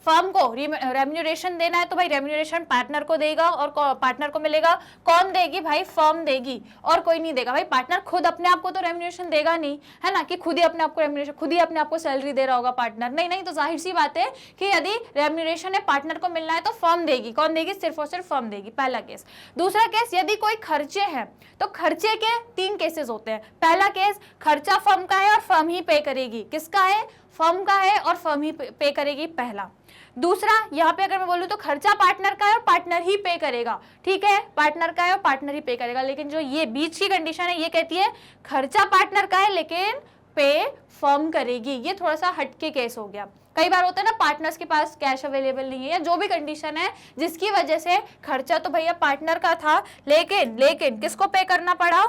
फर्म को रेम्यूनरेशन देना है, तो भाई रेम्यूनरेशन पार्टनर को देगा, और पार्टनर को मिलेगा। कौन देगी भाई? फर्म देगी, और कोई नहीं देगा। भाई पार्टनर खुद अपने आप को तो रेम्यूनरेशन देगा नहीं, है ना, कि खुद ही अपने आप को रेम्यूनरेशन, खुद ही अपने आप को सैलरी दे रहा होगा पार्टनर, नहीं। तो जाहिर सी बात है कि यदि रेम्यूनरेशन है पार्टनर को मिलना है तो फर्म देगी। कौन देगी? सिर्फ और सिर्फ फर्म देगी। पहला केस। दूसरा केस, यदि कोई खर्चे हैं, तो खर्चे के 3 केसेस होते हैं। पहला केस, खर्चा फर्म का है और फर्म ही पे करेगी। किसका है? फर्म का है और फर्म ही पे करेगी, पहला। दूसरा, यहाँ पे अगर मैं बोलूँ तो खर्चा पार्टनर का है और पार्टनर ही पे करेगा। ठीक है, पार्टनर का है और पार्टनर ही पे करेगा। लेकिन जो ये बीच की कंडीशन है ये कहती है खर्चा पार्टनर का है लेकिन पे फर्म करेगी। ये थोड़ा सा हटके केस हो गया। कई बार होता है ना, पार्टनर्स के पास कैश अवेलेबल नहीं है, या जो भी कंडीशन है जिसकी वजह से खर्चा तो भैया पार्टनर का था, लेकिन किसको पे करना पड़ा?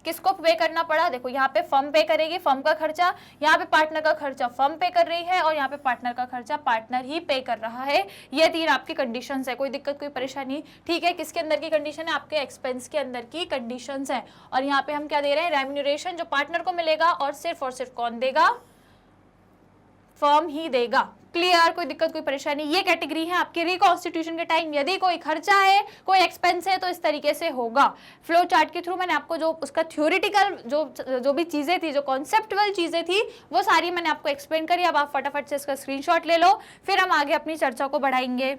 किसको पे करना पड़ा? देखो यहाँ पे फर्म पे करेगी, फर्म का खर्चा, यहाँ पे पार्टनर का खर्चा फर्म पे कर रही है, और यहाँ पे पार्टनर का खर्चा पार्टनर ही पे कर रहा है। ये 3 आपकी कंडीशंस है। कोई दिक्कत, कोई परेशानी? ठीक है, किसके अंदर की कंडीशन है? आपके एक्सपेंस के अंदर की कंडीशंस है। और यहाँ पे हम क्या दे रहे हैं? रेम्यूनरेशन जो पार्टनर को मिलेगा, और सिर्फ कौन देगा? फर्म ही देगा। क्लियर? कोई दिक्कत, कोई परेशानी? ये कैटेगरी है आपके रिकॉन्स्टिट्यूशन के टाइम। यदि कोई खर्चा है, कोई एक्सपेंस है, तो इस तरीके से होगा। फ्लो चार्ट के थ्रू मैंने आपको जो उसका थ्योरेटिकल जो भी चीजें थी, जो कॉन्सेप्टुअल चीजें थी, वो सारी मैंने आपको एक्सप्लेन करी। अब आप फटाफट से इसका स्क्रीनशॉट ले लो, फिर हम आगे अपनी चर्चा को बढ़ाएंगे।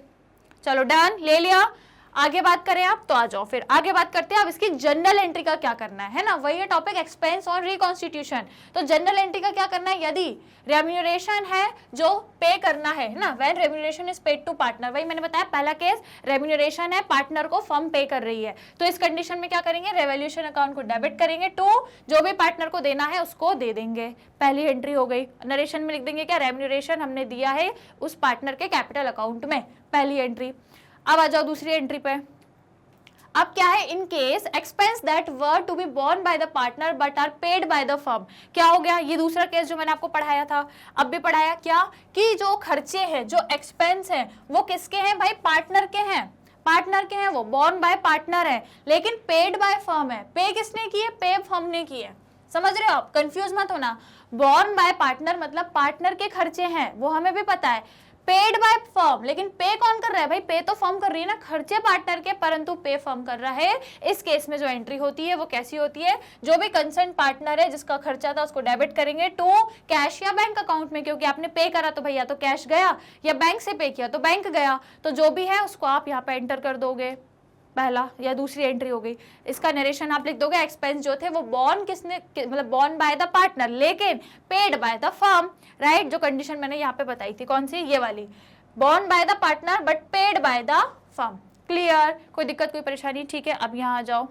चलो डन, ले लिया। आगे बात करें आप, तो आ जाओ फिर आगे बात करते हैं। अब इसकी जनरल एंट्री का क्या करना है ना, वही है टॉपिक, एक्सपेंस और रिकॉन्स्टिट्यूशन। तो जनरल एंट्री का क्या करना है? यदि रेम्यूनरेशन है जो पे करना है ना, when remuneration is paid to partner, वही मैंने बताया पहला केस, रेम्यूनरेशन है पार्टनर को फर्म पे कर रही है, तो इस कंडीशन में क्या करेंगे? रेवोल्यूशन अकाउंट को डेबिट करेंगे टू जो भी पार्टनर को देना है उसको दे देंगे। पहली एंट्री हो गई। नरेशन में लिख देंगे क्या? रेम्यूनरेशन हमने दिया है उस पार्टनर के कैपिटल अकाउंट में, पहली एंट्री। अब आ जाओ दूसरी एंट्री पे। अब क्या है? In case expense that were to be borne by the partner but are paid by the firm. क्या हो गया? ये दूसरा केस जो मैंने आपको पढ़ाया था, अब भी पढ़ाया क्या, कि जो खर्चे हैं, जो एक्सपेंस हैं, वो किसके हैं भाई? पार्टनर के हैं। पार्टनर के हैं, वो बोर्न बाय पार्टनर है, लेकिन पेड बाय फर्म है। पे किसने की है? पे फर्म ने की है। समझ रहे हो आप? कंफ्यूज मत होना। बॉर्न बाय पार्टनर मतलब पार्टनर के खर्चे हैं, वो हमें भी पता है। पेड बाय फर्म, लेकिन पे कौन कर रहा है भाई, पे तो फर्म कर रही है ना, खर्चे पार्टनर के परंतु पे फर्म कर रहा है। इस केस में जो एंट्री होती है वो कैसी होती है, जो भी कंसर्न पार्टनर है जिसका खर्चा था उसको डेबिट करेंगे टू कैश या बैंक अकाउंट में, क्योंकि आपने पे करा तो भैया तो कैश गया, या बैंक से पे किया तो बैंक गया, तो जो भी है उसको आप यहाँ पे एंटर कर दोगे, पहला या दूसरी एंट्री हो गई। इसका नरेशन आप लिख दोगे, एक्सपेंस जो थे वो बॉर्न किसने, मतलब बॉर्न बाय द पार्टनर लेकिन paid by the firm, right. जो कंडीशन मैंने यहाँ पे बताई थी कौन सी, ये वाली, born bye the partner but paid by the firm. Clear, कोई दिक्कत कोई परेशानी, ठीक है। अब यहाँ आ जाओ,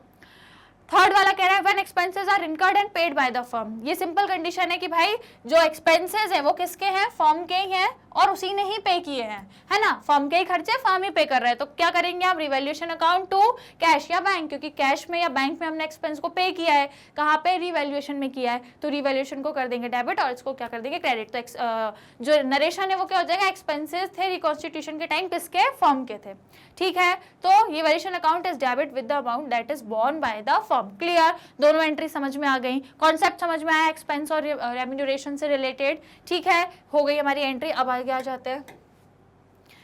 थर्ड वाला कह रहा है when expenses are incurred and paid by the firm. ये सिंपल कंडीशन है कि भाई जो एक्सपेंसेस है वो किसके हैं, फर्म के ही हैं और उसी ने ही पे किए हैं, है ना, फर्म के ही खर्चे फर्म ही पे कर रहे हैं। तो क्या करेंगे आप, रिवैल्यूएशन अकाउंट टू कैश या बैंक, क्योंकि कैश में या बैंक में हमने एक्सपेंस को पे किया है, कहाँ पे, रिवैल्यूएशन में किया है, तो रिवैल्यूएशन को कर देंगे डेबिट और इसको क्या कर देंगे क्रेडिट। तो जो नरेशन है वो क्या हो जाएगा, एक्सपेंसेस थे रिकॉन्स्टिट्यूशन के टाइम किसके, फर्म के थे, ठीक है। तो ये valuation account is debit with the amount that is born bye the firm. Clear, दोनों एंट्री समझ में आ गई, कॉन्सेप्ट समझ में आया एक्सपेंस और रेम्यूनरेशन से रिलेटेड, ठीक है, हो गई हमारी एंट्री। अब आगे आ जाते हैं,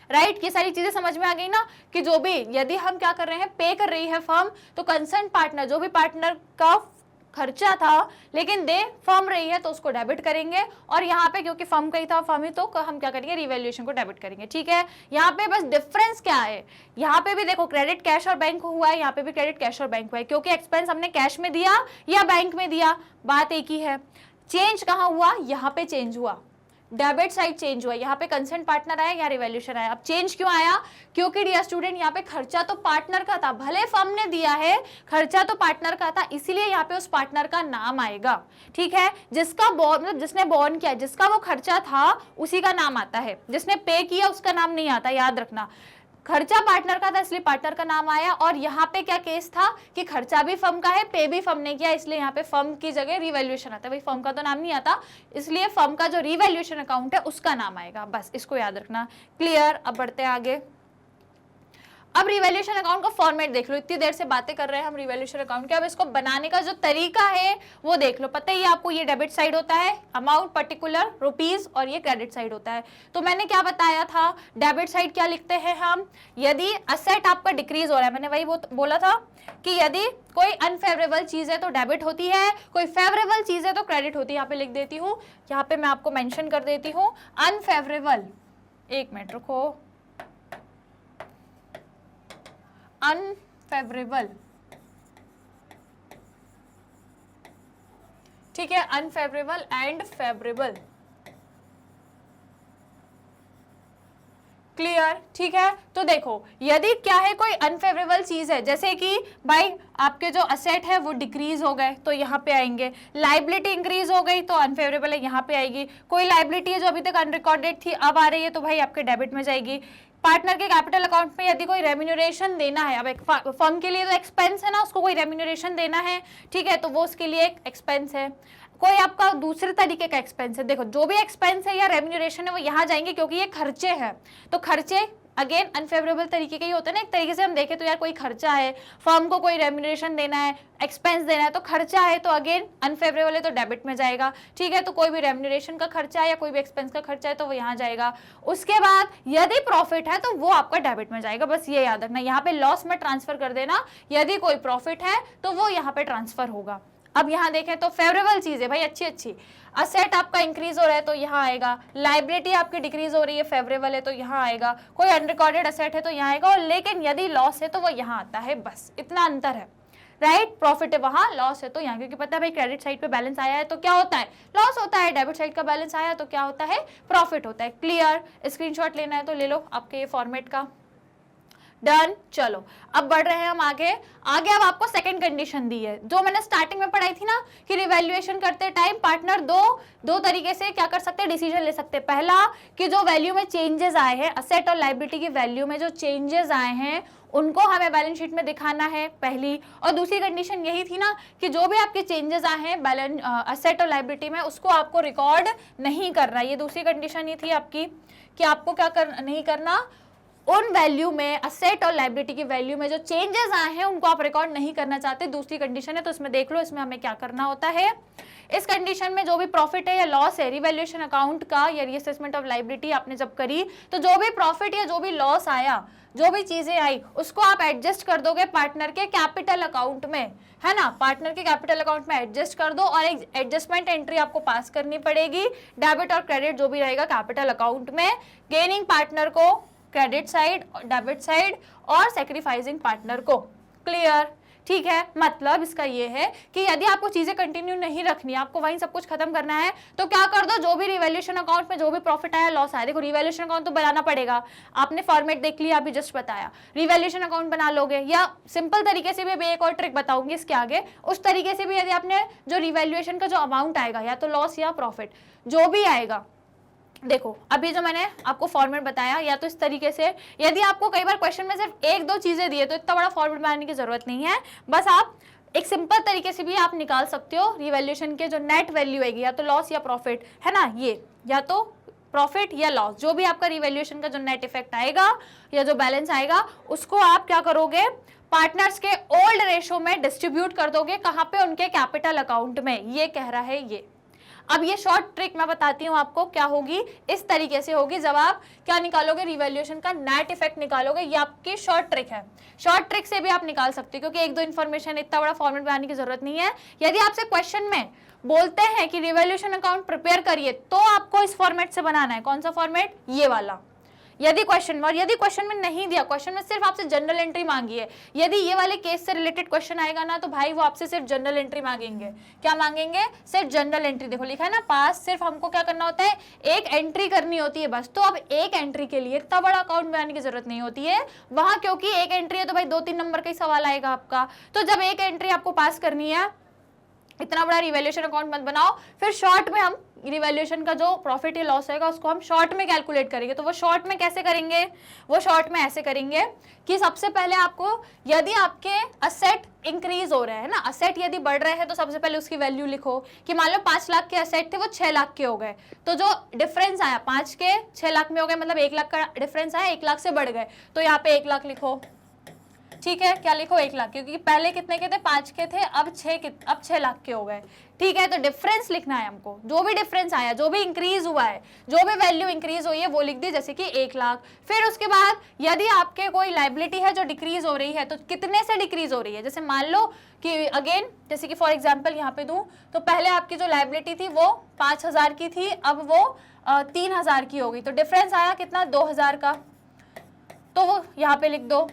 राइट। ये सारी चीजें समझ में आ गई ना, कि जो भी यदि हम क्या कर रहे हैं, पे कर रही है फर्म, तो कंसर्न पार्टनर जो भी पार्टनर का खर्चा था लेकिन दे फर्म रही है तो उसको डेबिट करेंगे, और यहाँ पे क्योंकि फर्म का ही था फर्म ही, तो हम क्या करेंगे, रिवैल्यूएशन को डेबिट करेंगे, ठीक है। यहाँ पे बस डिफरेंस क्या है, यहाँ पे भी देखो क्रेडिट कैश और बैंक हुआ है, यहाँ पे भी क्रेडिट कैश और बैंक हुआ है, क्योंकि एक्सपेंस हमने कैश में दिया या बैंक में दिया, बात एक ही है। चेंज कहाँ हुआ, यहाँ पे चेंज हुआ, डेबिट साइड चेंज हुआ, यहाँ पे कंसर्न पार्टनर आया या रिवैल्यूएशन आया। अब चेंज क्यों आया, क्योंकि डियर स्टूडेंट यहाँ पे खर्चा तो पार्टनर का था, भले फर्म ने दिया है, खर्चा तो पार्टनर का था, इसीलिए यहाँ पे उस पार्टनर का नाम आएगा, ठीक है। जिसका मतलब जिसने बॉर्न किया, जिसका वो खर्चा था उसी का नाम आता है, जिसने पे किया उसका नाम नहीं आता, याद रखना। खर्चा पार्टनर का था इसलिए पार्टनर का नाम आया, और यहाँ पे क्या केस था कि खर्चा भी फर्म का है, पे भी फर्म ने किया, इसलिए यहाँ पे फर्म की जगह रिवैल्यूएशन आता है। भाई फर्म का तो नाम नहीं आता, इसलिए फर्म का जो रिवैल्यूएशन अकाउंट है उसका नाम आएगा, बस इसको याद रखना। क्लियर, अब बढ़ते हैं आगे। अब रिवैल्यूएशन अकाउंट का फॉर्मेट देख लो, इतनी देर से बातें कर रहे हैं हम रिवैल्यूएशन अकाउंट के, अब इसको बनाने का जो तरीका है वो देख लो। पता ही है आपको, ये डेबिट साइड होता है अमाउंट पर्टिकुलर रुपीस, और ये क्रेडिट साइड होता है। तो मैंने क्या बताया था, डेबिट साइड क्या लिखते हैं हम, यदि असेट आपका डिक्रीज हो रहा है, मैंने वही बोला था कि यदि कोई अनफेवरेबल चीज है तो डेबिट होती है, कोई फेवरेबल चीज है तो क्रेडिट होती है। यहाँ पे लिख देती हूँ, यहाँ पे मैं आपको मेंशन कर देती हूँ अनफेवरेबल, एक मिनट रुको, अनफेवरेबल, ठीक है, अनफेवरेबल एंड फेवरेबल। क्लियर, ठीक है। तो देखो यदि क्या है, कोई अनफेवरेबल चीज है, जैसे कि भाई आपके जो असेट है वो डिक्रीज हो गए तो यहाँ पे आएंगे, लाइबिलिटी इंक्रीज हो गई तो अनफेवरेबल है, यहाँ पे आएगी। कोई लाइबिलिटी है जो अभी तक अनरिकॉर्डेड थी अब आ रही है तो भाई आपके डेबिट में जाएगी। पार्टनर के कैपिटल अकाउंट में यदि कोई रेम्यूनरेशन देना है, अब एक फर्म के लिए तो एक्सपेंस है ना, उसको कोई रेम्यूनरेशन देना है, ठीक है, तो वो उसके लिए एक एक्सपेंस है। कोई आपका दूसरे तरीके का एक्सपेंस है, देखो जो भी एक्सपेंस है या रेम्यूनरेशन है वो यहाँ जाएंगे क्योंकि ये खर्चे हैं, तो खर्चे अगेन अनफेवरेबल तरीके के ही होते हैं ना। एक तरीके से हम देखें तो यार कोई खर्चा है, फर्म को कोई रेम्यूनरेशन देना है, एक्सपेंस देना है, तो खर्चा है तो अगेन अनफेवरेबल है तो डेबिट में जाएगा, ठीक है। तो कोई भी रेम्यूनरेशन का खर्चा है या कोई भी एक्सपेंस का खर्चा है तो वो यहाँ जाएगा। उसके बाद यदि प्रॉफिट है तो वो आपका डेबिट में जाएगा, बस ये याद रखना। यहाँ पे लॉस में ट्रांसफर कर देना, यदि कोई प्रॉफिट है तो वो यहाँ पे ट्रांसफर होगा। अब यहाँ देखें तो फेवरेबल चीज है भाई, अच्छी अच्छी, असेट आपका इंक्रीज हो रहा है तो यहाँ आएगा, लाइबिलिटी आपकी डिक्रीज हो रही है फेवरेबल है तो यहाँ आएगा, कोई अनरिकॉर्डेड असेट है तो यहाँ आएगा, और लेकिन यदि लॉस है तो वो यहाँ आता है, बस इतना अंतर है, राइट। प्रॉफिट है वहां, लॉस है तो यहाँ, क्योंकि पता है भाई क्रेडिट साइड पे बैलेंस आया है तो क्या होता है, लॉस होता है, डेबिट साइड का बैलेंस आया तो क्या होता है, प्रॉफिट होता है। क्लियर, स्क्रीनशॉट लेना है तो ले लो आपके ये फॉर्मेट का, डन। चलो अब बढ़ रहे हैं हम आगे। अब आपको सेकंड कंडीशन दी है जो मैंने स्टार्टिंग में पढ़ाई थी ना, कि रिवैल्यूएशन करते टाइम पार्टनर दो तरीके से क्या कर सकते हैं, डिसीजन ले सकते हैं। पहला कि जो वैल्यू में चेंजेस आए हैं, असेट और लायबिलिटी की वैल्यू में जो चेंजेस आए हैं उनको हमें बैलेंस शीट में दिखाना है, पहली। और दूसरी कंडीशन यही थी ना कि जो भी आपके चेंजेस आए हैं बैलेंस असेट और लायबिलिटी में उसको आपको रिकॉर्ड नहीं करना, ये दूसरी कंडीशन ये थी आपकी कि आपको क्या नहीं करना, उन वैल्यू में, असेट और लायबिलिटी की वैल्यू में जो चेंजेस आए हैं उनको आप रिकॉर्ड नहीं करना चाहते, दूसरी कंडीशन है। तो इसमें देख लो, इसमें हमें क्या करना होता है। इस कंडीशन में जो भी प्रॉफिट है या लॉस है रिवैल्यूएशन अकाउंट का या रीअसेसमेंट ऑफ लायबिलिटी आपने जब करी, तो जो भी प्रॉफिट या जो भी लॉस आया, जो भी चीजें आई, उसको आप एडजस्ट कर दोगे पार्टनर के कैपिटल अकाउंट में, है ना। पार्टनर के कैपिटल अकाउंट में एडजस्ट कर दो और एक एडजस्टमेंट एंट्री आपको पास करनी पड़ेगी, डेबिट और क्रेडिट जो भी रहेगा कैपिटल अकाउंट में, गेनिंग पार्टनर को क्रेडिट साइड, डेबिट साइड, और सेक्रीफाइसिंग पार्टनर को। क्लियर, ठीक है। मतलब इसका ये है कि यदि आपको चीजें कंटिन्यू नहीं रखनी, आपको वहीं सब कुछ खत्म करना है, तो क्या कर दो, जो भी रिवैल्यूएशन अकाउंट में जो भी प्रॉफिट आया, लॉस आया, देखो रिवैल्यूएशन अकाउंट तो बनाना पड़ेगा, आपने फॉर्मेट देख लिया, अभी जस्ट बताया, रिवैल्यूएशन अकाउंट बना लोगे, या सिंपल तरीके से भी अभी एक और ट्रिक बताऊंगी इसके आगे, उस तरीके से भी यदि आपने जो रिवैल्यूएशन का जो अमाउंट आएगा, या तो लॉस या प्रॉफिट जो भी आएगा, देखो अभी जो मैंने आपको फॉर्मेट बताया, या तो इस तरीके से, यदि आपको कई बार क्वेश्चन में सिर्फ एक दो चीजें दी है तो इतना बड़ा फॉर्मेट बनाने की जरूरत नहीं है, बस आप एक सिंपल तरीके से भी आप निकाल सकते हो रिवैल्यूएशन के जो नेट वैल्यू आएगी, या तो लॉस या प्रॉफिट, है ना, ये या तो प्रॉफिट या लॉस, जो भी आपका रिवैल्यूएशन का जो नेट इफेक्ट आएगा या जो बैलेंस आएगा, उसको आप क्या करोगे, पार्टनर्स के ओल्ड रेशो में डिस्ट्रीब्यूट कर दोगे, कहां पे, उनके कैपिटल अकाउंट में। ये कह रहा है ये। अब ये शॉर्ट ट्रिक मैं बताती हूँ आपको क्या होगी, इस तरीके से होगी, जब आप क्या निकालोगे, रिवैल्यूएशन का नेट इफेक्ट निकालोगे। ये आपकी शॉर्ट ट्रिक है, शॉर्ट ट्रिक से भी आप निकाल सकते हो, क्योंकि एक दो इन्फॉर्मेशन, इतना बड़ा फॉर्मेट बनाने की जरूरत नहीं है। यदि आपसे क्वेश्चन में बोलते हैं कि रिवैल्यूएशन अकाउंट प्रिपेयर करिए, तो आपको इस फॉर्मेट से बनाना है। कौन सा फॉर्मेट, ये वाला। यदि क्वेश्चन में नहीं दिया, क्वेश्चन में सिर्फ आपसे जनरल एंट्री मांगी है, यदि ये वाले केस से रिलेटेड क्वेश्चन आएगा ना, तो भाई वो आपसे सिर्फ जनरल एंट्री मांगेंगे। क्या मांगेंगे, सिर्फ जनरल एंट्री। देखो लिखा है ना पास, सिर्फ हमको क्या करना होता है, एक एंट्री करनी होती है बस। तो अब एक एंट्री के लिए इतना बड़ा अकाउंट बनाने की जरूरत नहीं होती है वहां, क्योंकि एक एंट्री है तो भाई 2-3 नंबर का ही सवाल आएगा आपका। तो जब एक एंट्री आपको पास करनी है, इतना बड़ा रिवैल्यूएशन अकाउंट मत बनाओ, फिर शॉर्ट में हम रिवैल्यूएशन का जो प्रॉफिट या लॉस होगा उसको हम शॉर्ट में कैलकुलेट करेंगे। तो वो शॉर्ट में कैसे करेंगे, वो शॉर्ट में ऐसे करेंगे कि सबसे पहले आपको, यदि आपके असेट इंक्रीज हो रहे हैं ना, असेट यदि बढ़ रहे हैं, तो सबसे पहले उसकी वैल्यू लिखो कि मान लो 5 लाख के असेट थे, वो 6 लाख के हो गए, तो जो डिफरेंस आया 5 के 6 लाख में हो गए, मतलब 1 लाख का डिफरेंस आया, 1 लाख से बढ़ गए, तो यहाँ पे 1 लाख लिखो। ठीक है, क्या लिखो, 1 लाख, क्योंकि पहले कितने के थे, 5 के थे, अब 6 लाख के हो गए। ठीक है, तो डिफरेंस लिखना है हमको, जो भी डिफरेंस आया, जो भी इंक्रीज हुआ है, जो भी वैल्यू इंक्रीज हुई है वो लिख दी, जैसे कि 1 लाख। फिर उसके बाद यदि आपके कोई लायबिलिटी है जो डिक्रीज हो रही है, तो कितने से डिक्रीज हो रही है, जैसे मान लो कि अगेन, जैसे कि फॉर एग्जाम्पल यहाँ पे दूं, तो पहले आपकी जो लायबिलिटी थी वो 5,000 की थी, अब वो 3,000 की हो गई, तो डिफरेंस आया कितना, 2,000 का, तो वो यहाँ पे लिख दो,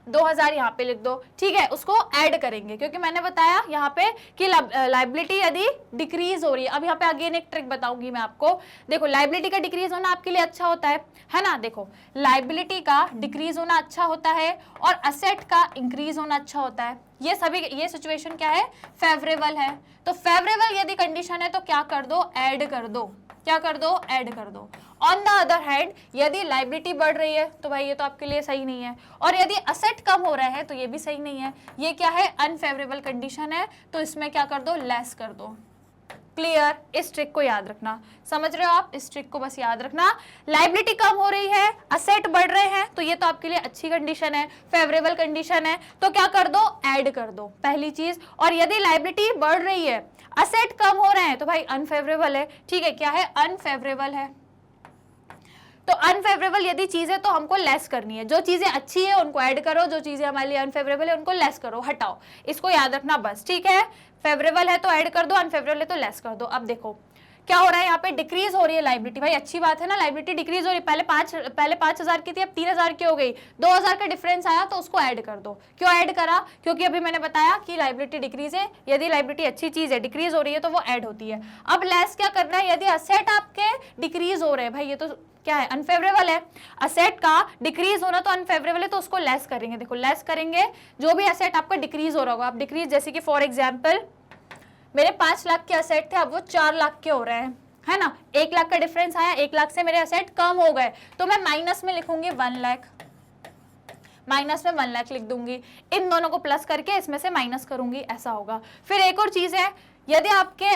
2,000 यहाँ पे लिख दो। ठीक है, उसको ऐड करेंगे, क्योंकि मैंने बताया यहाँ पे कि लायबिलिटी यदि डिक्रीज हो रही है। अब यहाँ पे अगेन एक ट्रिक बताऊंगी मैं आपको। देखो लायबिलिटी का डिक्रीज होना आपके लिए अच्छा होता है ना। देखो लायबिलिटी का डिक्रीज होना अच्छा होता है और असेट का इंक्रीज होना अच्छा होता है। ये सिचुएशन क्या है, फेवरेबल है। तो फेवरेबल यदि कंडीशन है तो क्या कर दो, ऐड कर दो। क्या कर दो, ऐड कर दो। ऑन द अदर हैंड यदि लायबिलिटी बढ़ रही है तो भाई ये तो आपके लिए सही नहीं है, और यदि असेट कम हो रहा है तो ये भी सही नहीं है। ये क्या है, अनफेवरेबल कंडीशन है, तो इसमें क्या कर दो, लेस कर दो। क्लियर, इस ट्रिक को याद रखना, समझ रहे हो आप, इस ट्रिक को बस याद रखना। लायबिलिटी कम हो रही है, असेट बढ़ रहे हैं, तो ये तो आपके लिए अच्छी कंडीशन है, फेवरेबल कंडीशन है, तो क्या कर दो, ऐड कर दो, पहली चीज। और यदि लायबिलिटी बढ़ रही है, असेट कम हो रहे हैं, तो भाई अनफेवरेबल है। ठीक है, क्या है, अनफेवरेबल है। तो अनफेवरेबल यदि चीज है तो हमको लेस करनी है, जो चीजें अच्छी है उनको ऐड करो, जो चीजें हमारे लिए अनफेवरेबल है उनको लेस करो, हटाओ। इसको याद रखना बस। ठीक है, फेवरेबल है तो ऐड कर दो, अनफेवरेबल है तो लेस कर दो। अब देखो क्या हो रहा है, यहाँ पे डिक्रीज हो रही है लायबिलिटी। भाई अच्छी बात है ना, लायबिलिटी डिक्रीज हो रही है। पहले 5,000 की थी, अब 3,000 की हो गई, 2,000 का डिफरेंस आया, तो उसको ऐड कर दो। क्यों ऐड करा, क्योंकि अभी मैंने बताया कि लायबिलिटी डिक्रीज है, यदि लायबिलिटी अच्छी चीज है, डिक्रीज हो रही है, तो वो ऐड होती है। अब लेस क्या करना है, यदि असेट आपके डिक्रीज हो रहे हैं, भाई ये तो क्या है, अनफेवरेबल है, असेट का डिक्रीज होना तो अनफेवरेबल है, तो उसको लेस करेंगे। देखो लेस करेंगे, जो भी असेट आपका डिक्रीज हो रहा होगा, आप डिक्रीज, जैसे कि फॉर एग्जाम्पल मेरे 5 लाख के असेट थे, अब वो 4 लाख के हो रहे हैं, है ना। 1 लाख का डिफरेंस आया, 1 लाख से मेरे असेट कम हो गए, तो मैं माइनस में लिखूंगी 1 लाख, माइनस में 1 लाख लिख दूंगी। इन दोनों को प्लस करके इसमें से माइनस करूंगी, ऐसा होगा। फिर एक और चीज है, यदि आपके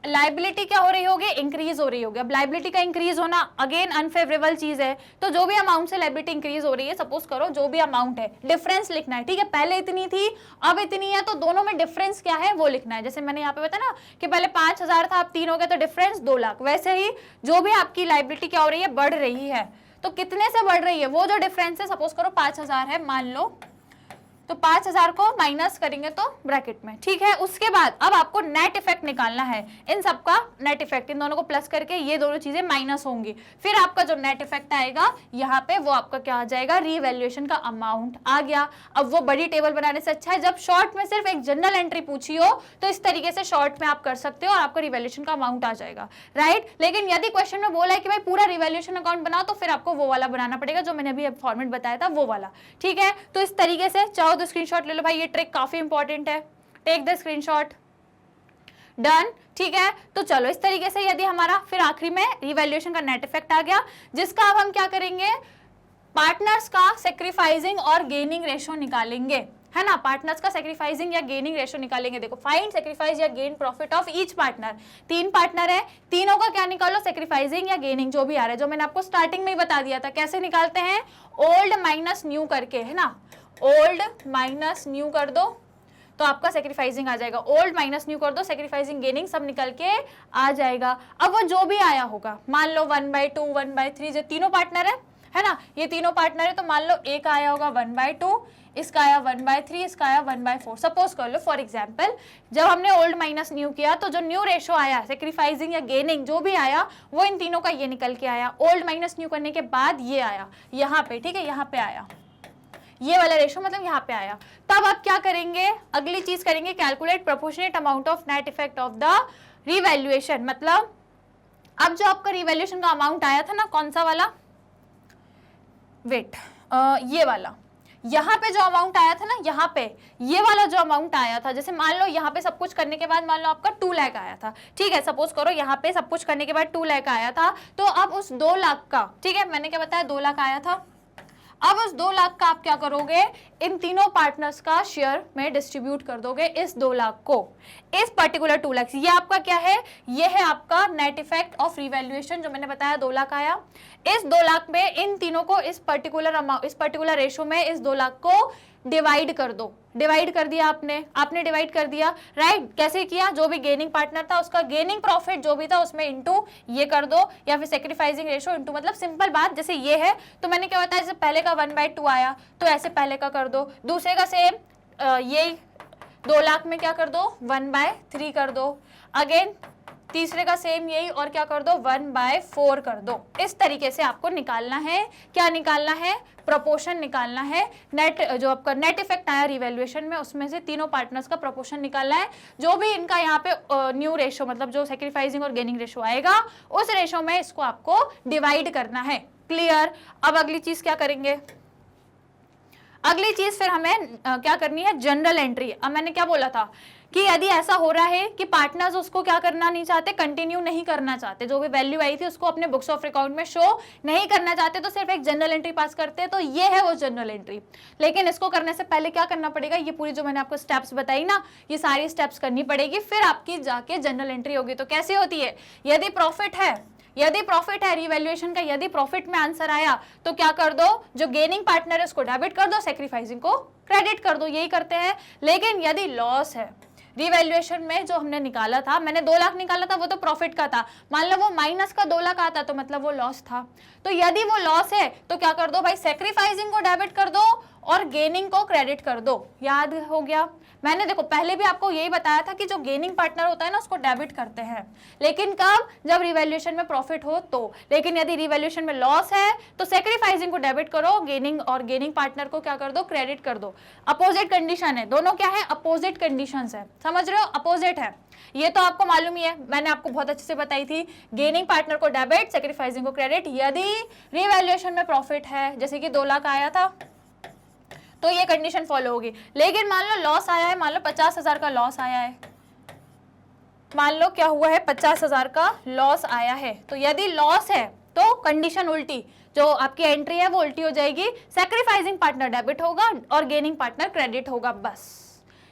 लाइबिलिटी क्या हो रही होगी, इंक्रीज हो रही होगी। अब लाइबिलिटी का इंक्रीज होना अगेन अनफेवरेबल चीज है, तो जो भी अमाउंट से लाइबिलिटी इंक्रीज हो रही है, सपोज करो जो भी अमाउंट है, डिफरेंस लिखना है, ठीक है, पहले इतनी थी अब इतनी है, तो दोनों में डिफरेंस क्या है वो लिखना है। जैसे मैंने यहाँ पे बताया ना कि पहले 5,000 था अब 3 हो गया, तो डिफरेंस 2 लाख। वैसे ही जो भी आपकी लाइबिलिटी क्या हो रही है, बढ़ रही है, तो कितने से बढ़ रही है, वो जो डिफरेंस है, सपोज करो 5,000 है मान लो, तो 5,000 को माइनस करेंगे तो ब्रैकेट में, ठीक है। उसके बाद अब आपको नेट इफेक्ट निकालना है, इन सबका नेट इफेक्ट, इन दोनों को प्लस करके ये दोनों चीजें माइनस होंगी, फिर आपका जो नेट इफेक्ट आएगा यहाँ पे वो आपका क्या आ जाएगा, रीवैल्यूएशन का अमाउंट आ गया। अब वो बड़ी टेबल बनाने से अच्छा है जब शॉर्ट में सिर्फ एक जनरल एंट्री पूछी हो, तो इस तरीके से शॉर्ट में आप कर सकते हो और आपका रिवैल्यूएशन का अमाउंट आ जाएगा, राइट। लेकिन यदि क्वेश्चन में बोला है कि भाई पूरा रिवैल्यूएशन अकाउंट बनाओ, तो फिर आपको वो वाला बनाना पड़ेगा जो मैंने अभी फॉर्मेट बताया था, वो वाला, ठीक है। तो इस तरीके से चाहो तो स्क्रीनशॉट ले लो भाई, ये ट्रिक काफी इंपॉर्टेंट है, टेक द स्क्रीनशॉट, डन, ठीक है। तो चलो इस तरीके से यदि हमारा फिर आखिरी में रिवैल्यूएशन का नेट इफेक्ट आ गया, जिसका अब हम क्या करेंगे, पार्टनर्स का सेक्रीफाइसिंग और गेनिंग रेशो निकालेंगे, है ना। पार्टनर्स का सेक्रीफाइसिंग या गेनिंग रेशो निकालेंगे। देखो फाइंड सेक्रीफाइस या gain profit of each partner, 3 partner है, तीनों का क्या निकालो, सेक्रीफाइसिंग या गेनिंग जो भी आ रहा है, जो मैंने आपको स्टार्टिंग में ही बता दिया था कैसे निकालते हैं, ओल्ड माइनस न्यू करके, है ना, ओल्ड माइनस न्यू कर दो तो आपका सेक्रीफाइसिंग आ जाएगा, ओल्ड माइनस न्यू कर दो, सेक्रीफाइसिंग गेनिंग सब निकल के आ जाएगा। अब वो जो भी आया होगा, मान लो 1/2 1/3, जो तीनों पार्टनर है ना, ये तीनों पार्टनर है, तो मान लो एक आया होगा 1/2, इसका आया 1/3, इसका आया 1/4, सपोज कर लो फॉर एग्जाम्पल। जब हमने ओल्ड माइनस न्यू किया तो जो न्यू रेशो आया, सेक्रीफाइसिंग या गेनिंग जो भी आया, वो इन तीनों का ये निकल के आया, ओल्ड माइनस न्यू करने के बाद ये आया यहाँ पे, ठीक है, यहाँ पे आया ये वाला रेशो, मतलब यहाँ पे आया। तब आप क्या करेंगे, अगली चीज करेंगे, calculate proportionate amount of net effect of the revaluation. मतलब अब जो आपका रिवैल्यूएशन का अमाउंट आया था ना, कौन सा वाला, वेट, ये वाला, यहाँ पे जो अमाउंट आया था ना, यहाँ पे ये वाला जो अमाउंट आया था, जैसे मान लो यहाँ पे सब कुछ करने के बाद मान लो आपका 2 लाख आया था, ठीक है, सपोज करो यहाँ पे सब कुछ करने के बाद 2 लाख आया था, तो अब उस 2 लाख का, ठीक है, मैंने क्या बताया 2 लाख आया था, अब उस 2 लाख का आप क्या करोगे, इन तीनों पार्टनर्स का शेयर में डिस्ट्रीब्यूट कर दोगे इस 2 लाख को, इस पर्टिकुलर 2 लाख। ये आपका क्या है, ये है आपका नेट इफेक्ट ऑफ रिवैल्यूएशन, जो मैंने बताया 2 लाख आया, इस 2 लाख में इन तीनों को इस पर्टिकुलर रेशो में इस 2 लाख को डिवाइड कर दो। डिवाइड कर दिया आपने डिवाइड कर दिया, राइट। कैसे किया, जो भी गेनिंग पार्टनर था उसका गेनिंग प्रॉफिट जो भी था उसमें इनटू ये कर दो, या फिर सेक्रीफाइसिंग रेशो इनटू, मतलब सिंपल बात, जैसे ये है तो मैंने क्या बताया, जैसे पहले का 1/2 आया तो ऐसे पहले का कर दो, दूसरे का सेम ये 2 लाख में क्या कर दो 1/3 कर दो, अगेन तीसरे का सेम यही, और क्या कर दो 1/4 कर दो। इस तरीके से आपको निकालना है, क्या निकालना है, प्रोपोर्शन निकालना है। नेट जो आपका नेट इफेक्ट आया रिवैल्यूएशन में, उसमें से तीनों पार्टनर्स का प्रोपोर्शन निकालना है, जो भी इनका यहाँ पे न्यू रेशो, मतलब जो सेक्रीफाइसिंग और गेनिंग रेशो आएगा, उस रेशो में इसको आपको डिवाइड करना है। क्लियर। अब अगली चीज क्या करेंगे, अगली चीज फिर हमें क्या करनी है, जनरल एंट्री। अब मैंने क्या बोला था कि यदि ऐसा हो रहा है कि पार्टनर्स उसको क्या करना नहीं चाहते, कंटिन्यू नहीं करना चाहते, जो भी वैल्यू आई थी उसको अपने बुक्स ऑफ अकाउंट में शो नहीं करना चाहते, तो सिर्फ एक जनरल एंट्री पास करते हैं, तो ये है वो जनरल एंट्री। लेकिन इसको करने से पहले क्या करना पड़ेगा, ये पूरी जो मैंने आपको स्टेप्स बताई ना, ये सारी स्टेप्स करनी पड़ेगी, फिर आपकी जाके जनरल एंट्री होगी। तो कैसे होती है, यदि प्रॉफिट है रिवैल्यूएशन का, यदि प्रॉफिट में आंसर आया तो क्या कर दो, जो गेनिंग पार्टनर है उसको डेबिट कर दो, सेक्रीफाइसिंग को क्रेडिट कर दो, यही करते हैं। लेकिन यदि लॉस है, रिवैल्यूएशन में जो हमने निकाला था, मैंने 2 लाख निकाला था, वो तो प्रॉफिट का था, मान लो वो माइनस का 2 लाख आता तो मतलब वो लॉस था। तो यदि वो लॉस है तो क्या कर दो भाई, सेक्रीफाइसिंग को डेबिट कर दो और गेनिंग को क्रेडिट कर दो। याद हो गया, मैंने देखो पहले भी आपको यही बताया था कि जो गेनिंग पार्टनर होता है ना उसको डेबिट करते हैं, लेकिन कब, जब रिवैल्यूएशन में प्रॉफिट हो तो। लेकिन यदि रिवैल्यूएशन में लॉस है तो सेक्रीफाइसिंग को डेबिट करो, गेनिंग पार्टनर को क्या कर दो, क्रेडिट कर दो। अपोजिट कंडीशन है, दोनों क्या है, अपोजिट कंडीशंस है, समझ रहे हो, अपोजिट है, ये तो आपको मालूम ही है, मैंने आपको बहुत अच्छे से बताई थी। गेनिंग पार्टनर को डेबिट, सेक्रीफाइसिंग को क्रेडिट। यदि रिवैल्यूएशन में प्रॉफिट है, जैसे कि 2 लाख आया था, तो ये कंडीशन फॉलो होगी। लेकिन मान लो लॉस आया है, मान लो 50,000 का लॉस आया है, मान लो क्या हुआ है, 50,000 का लॉस आया है, तो यदि लॉस है तो कंडीशन उल्टी, जो आपकी एंट्री है वो उल्टी हो जाएगी, सेक्रीफाइसिंग पार्टनर डेबिट होगा और गेनिंग पार्टनर क्रेडिट होगा, बस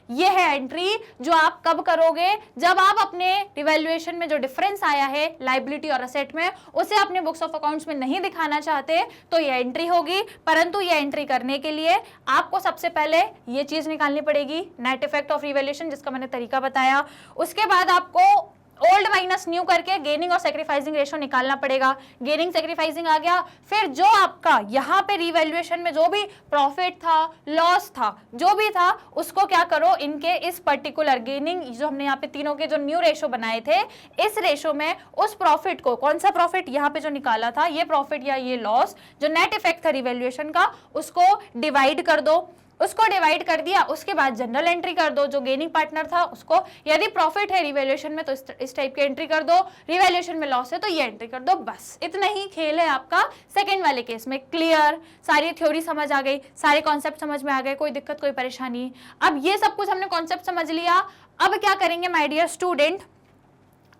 ये है एंट्री जो आप कब करोगे, जब आप अपने रिवैल्यूएशन में जो डिफरेंस आया है लायबिलिटी और असेट में उसे अपने बुक्स ऑफ अकाउंट्स में नहीं दिखाना चाहते तो ये एंट्री होगी। परंतु ये एंट्री करने के लिए आपको सबसे पहले ये चीज निकालनी पड़ेगी, नेट इफेक्ट ऑफ रिवैल्यूएशन, जिसका मैंने तरीका बताया। उसके बाद आपको ओल्ड माइनस न्यू करके गेनिंग और सैक्रिफाइसिंग रेशो निकालना पड़ेगा। गेनिंग सैक्रिफाइसिंग आ गया, फिर जो आपका यहाँ पे रिवैल्यूएशन में जो भी प्रॉफिट था, लॉस था, जो भी था, उसको क्या करो, इनके इस पर्टिकुलर गेनिंग जो हमने यहाँ पे तीनों के जो न्यू रेशो बनाए थे, इस रेशो में उस प्रॉफिट को, कौन सा प्रॉफिट यहाँ पे जो निकाला था, ये प्रॉफिट या ये लॉस जो नेट इफेक्ट था रिवैल्यूएशन का, उसको डिवाइड कर दो। उसको डिवाइड कर दिया, उसके बाद जनरल एंट्री कर दो, जो गेनिंग पार्टनर था उसको, यदि प्रॉफिट है रिवैल्यूएशन में तो इस टाइप की एंट्री कर दो, रिवैल्यूएशन में लॉस है तो ये एंट्री कर दो। बस इतना ही खेल है आपका सेकंड वाले केस में। क्लियर? सारी थ्योरी समझ आ गई, सारे कॉन्सेप्ट समझ में आ गए, कोई दिक्कत कोई परेशानी? अब ये सब कुछ हमने कॉन्सेप्ट समझ लिया, अब क्या करेंगे माय डियर स्टूडेंट,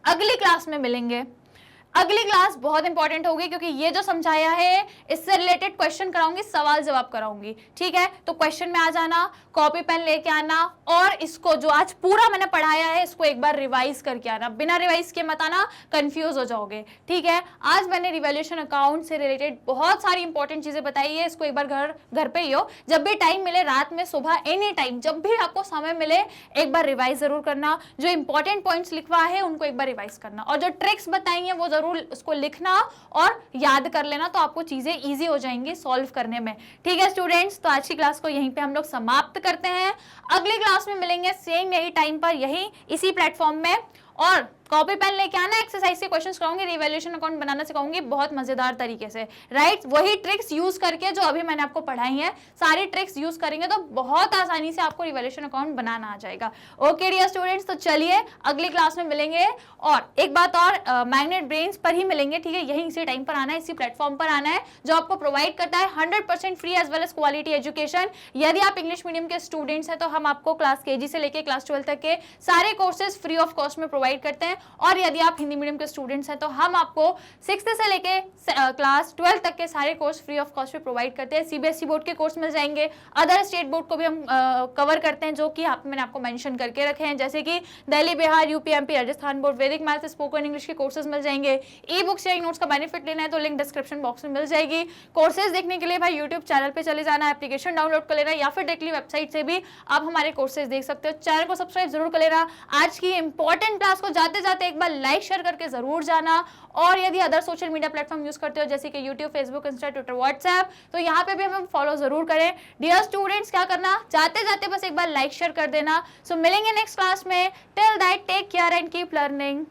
अगली क्लास में मिलेंगे। अगली क्लास बहुत इंपॉर्टेंट होगी क्योंकि ये जो समझाया है इससे रिलेटेड क्वेश्चन कराऊंगी, सवाल जवाब कराऊंगी, ठीक है? तो क्वेश्चन में आ जाना, कॉपी पेन लेके आना और इसको जो आज पूरा मैंने पढ़ाया है इसको एक बार रिवाइज करके आना, बिना रिवाइज के मत आना, कंफ्यूज हो जाओगे, ठीक है? आज मैंने रिवैल्यूएशन अकाउंट से रिलेटेड बहुत सारी इंपॉर्टेंट चीजें बताई है, इसको एक बार घर पे ही हो, जब भी टाइम मिले, रात में, सुबह, एनी टाइम, जब भी आपको समय मिले एक बार रिवाइज जरूर करना। जो इंपॉर्टेंट पॉइंट्स लिखवा है उनको एक बार रिवाइज करना और जो ट्रिक्स बताई है वो जरूर उसको लिखना और याद कर लेना, तो आपको चीजें इजी हो जाएंगी सॉल्व करने में, ठीक है स्टूडेंट्स? तो आज की क्लास को यहीं पे हम लोग समाप्त करते हैं। अगली क्लास में मिलेंगे सेम यही टाइम पर, यही इसी प्लेटफॉर्म में, और कॉपी पेन लेके आना, एक्सरसाइज के क्वेश्चंस कराऊंगी, रिवैल्यूएशन अकाउंट बनाना सिखाऊंगी बहुत मजेदार तरीके से, राइट? वही ट्रिक्स यूज करके जो अभी मैंने आपको पढ़ाई है, सारी ट्रिक्स यूज करेंगे तो बहुत आसानी से आपको रिवैल्यूएशन अकाउंट बनाना आ जाएगा। ओके डियर स्टूडेंट्स, तो चलिए अगली क्लास में मिलेंगे। और एक बात और, मैग्नेट ब्रेन्स पर ही मिलेंगे, ठीक है? यही इसी टाइम पर आना है, इसी प्लेटफॉर्म पर आना है, जो आपको प्रोवाइड करता है 100% free as well as quality education. यदि आप इंग्लिश मीडियम के स्टूडेंट्स हैं तो हम आपको क्लास केजी से लेकर क्लास 12 तक के सारे कोर्सेज फ्री ऑफ कॉस्ट में प्रोवाइड करते हैं, और यदि आप हिंदी मीडियम के स्टूडेंट्स हैं तो हम आपको 6th से लेके क्लास 12 तक के सारे कोर्स फ्री ऑफ कॉस्ट पे प्रोवाइड करते हैं। सीबीएसई बोर्ड के कोर्स मिल जाएंगे, अदर स्टेट बोर्ड को भी हम कवर करते हैं, जो कि मैंने आपको मेंशन करके रखे हैं, जैसे कि Delhi, Bihar, UP, MP, Rajasthan board, वैदिक मैथ, स्पोकन इंग्लिश के कोर्सेज मिल जाएंगे। ई बुक शेयरिंग नोट्स का बेनिफिट लेना है तो लिंक डिस्क्रिप्शन बॉक्स में मिल जाएगी। कोर्सेज देखने के लिए भाई यूट्यूब चैनल पे चले जाना, एप्लीकेशन डाउनलोड कर लेना, या फिर डायरेक्टली वेबसाइट से भी आप हमारे कोर्सेज देख सकते हो। चैनल को सब्सक्राइब जरूर कर लेना। आज की इंपॉर्टेंट क्लास को जाते जाते एक बार लाइक शेयर करके जरूर जाना, और यदि other social media platform use करते हो जैसे कि YouTube, Facebook, Insta, Twitter, WhatsApp, तो यहाँ पे भी हमें फॉलो जरूर करें। डियर स्टूडेंट्स, क्या करना, जाते जाते बस एक बार लाइक शेयर कर देना। सो मिलेंगे नेक्स्ट क्लास में, till that take care and keep learning.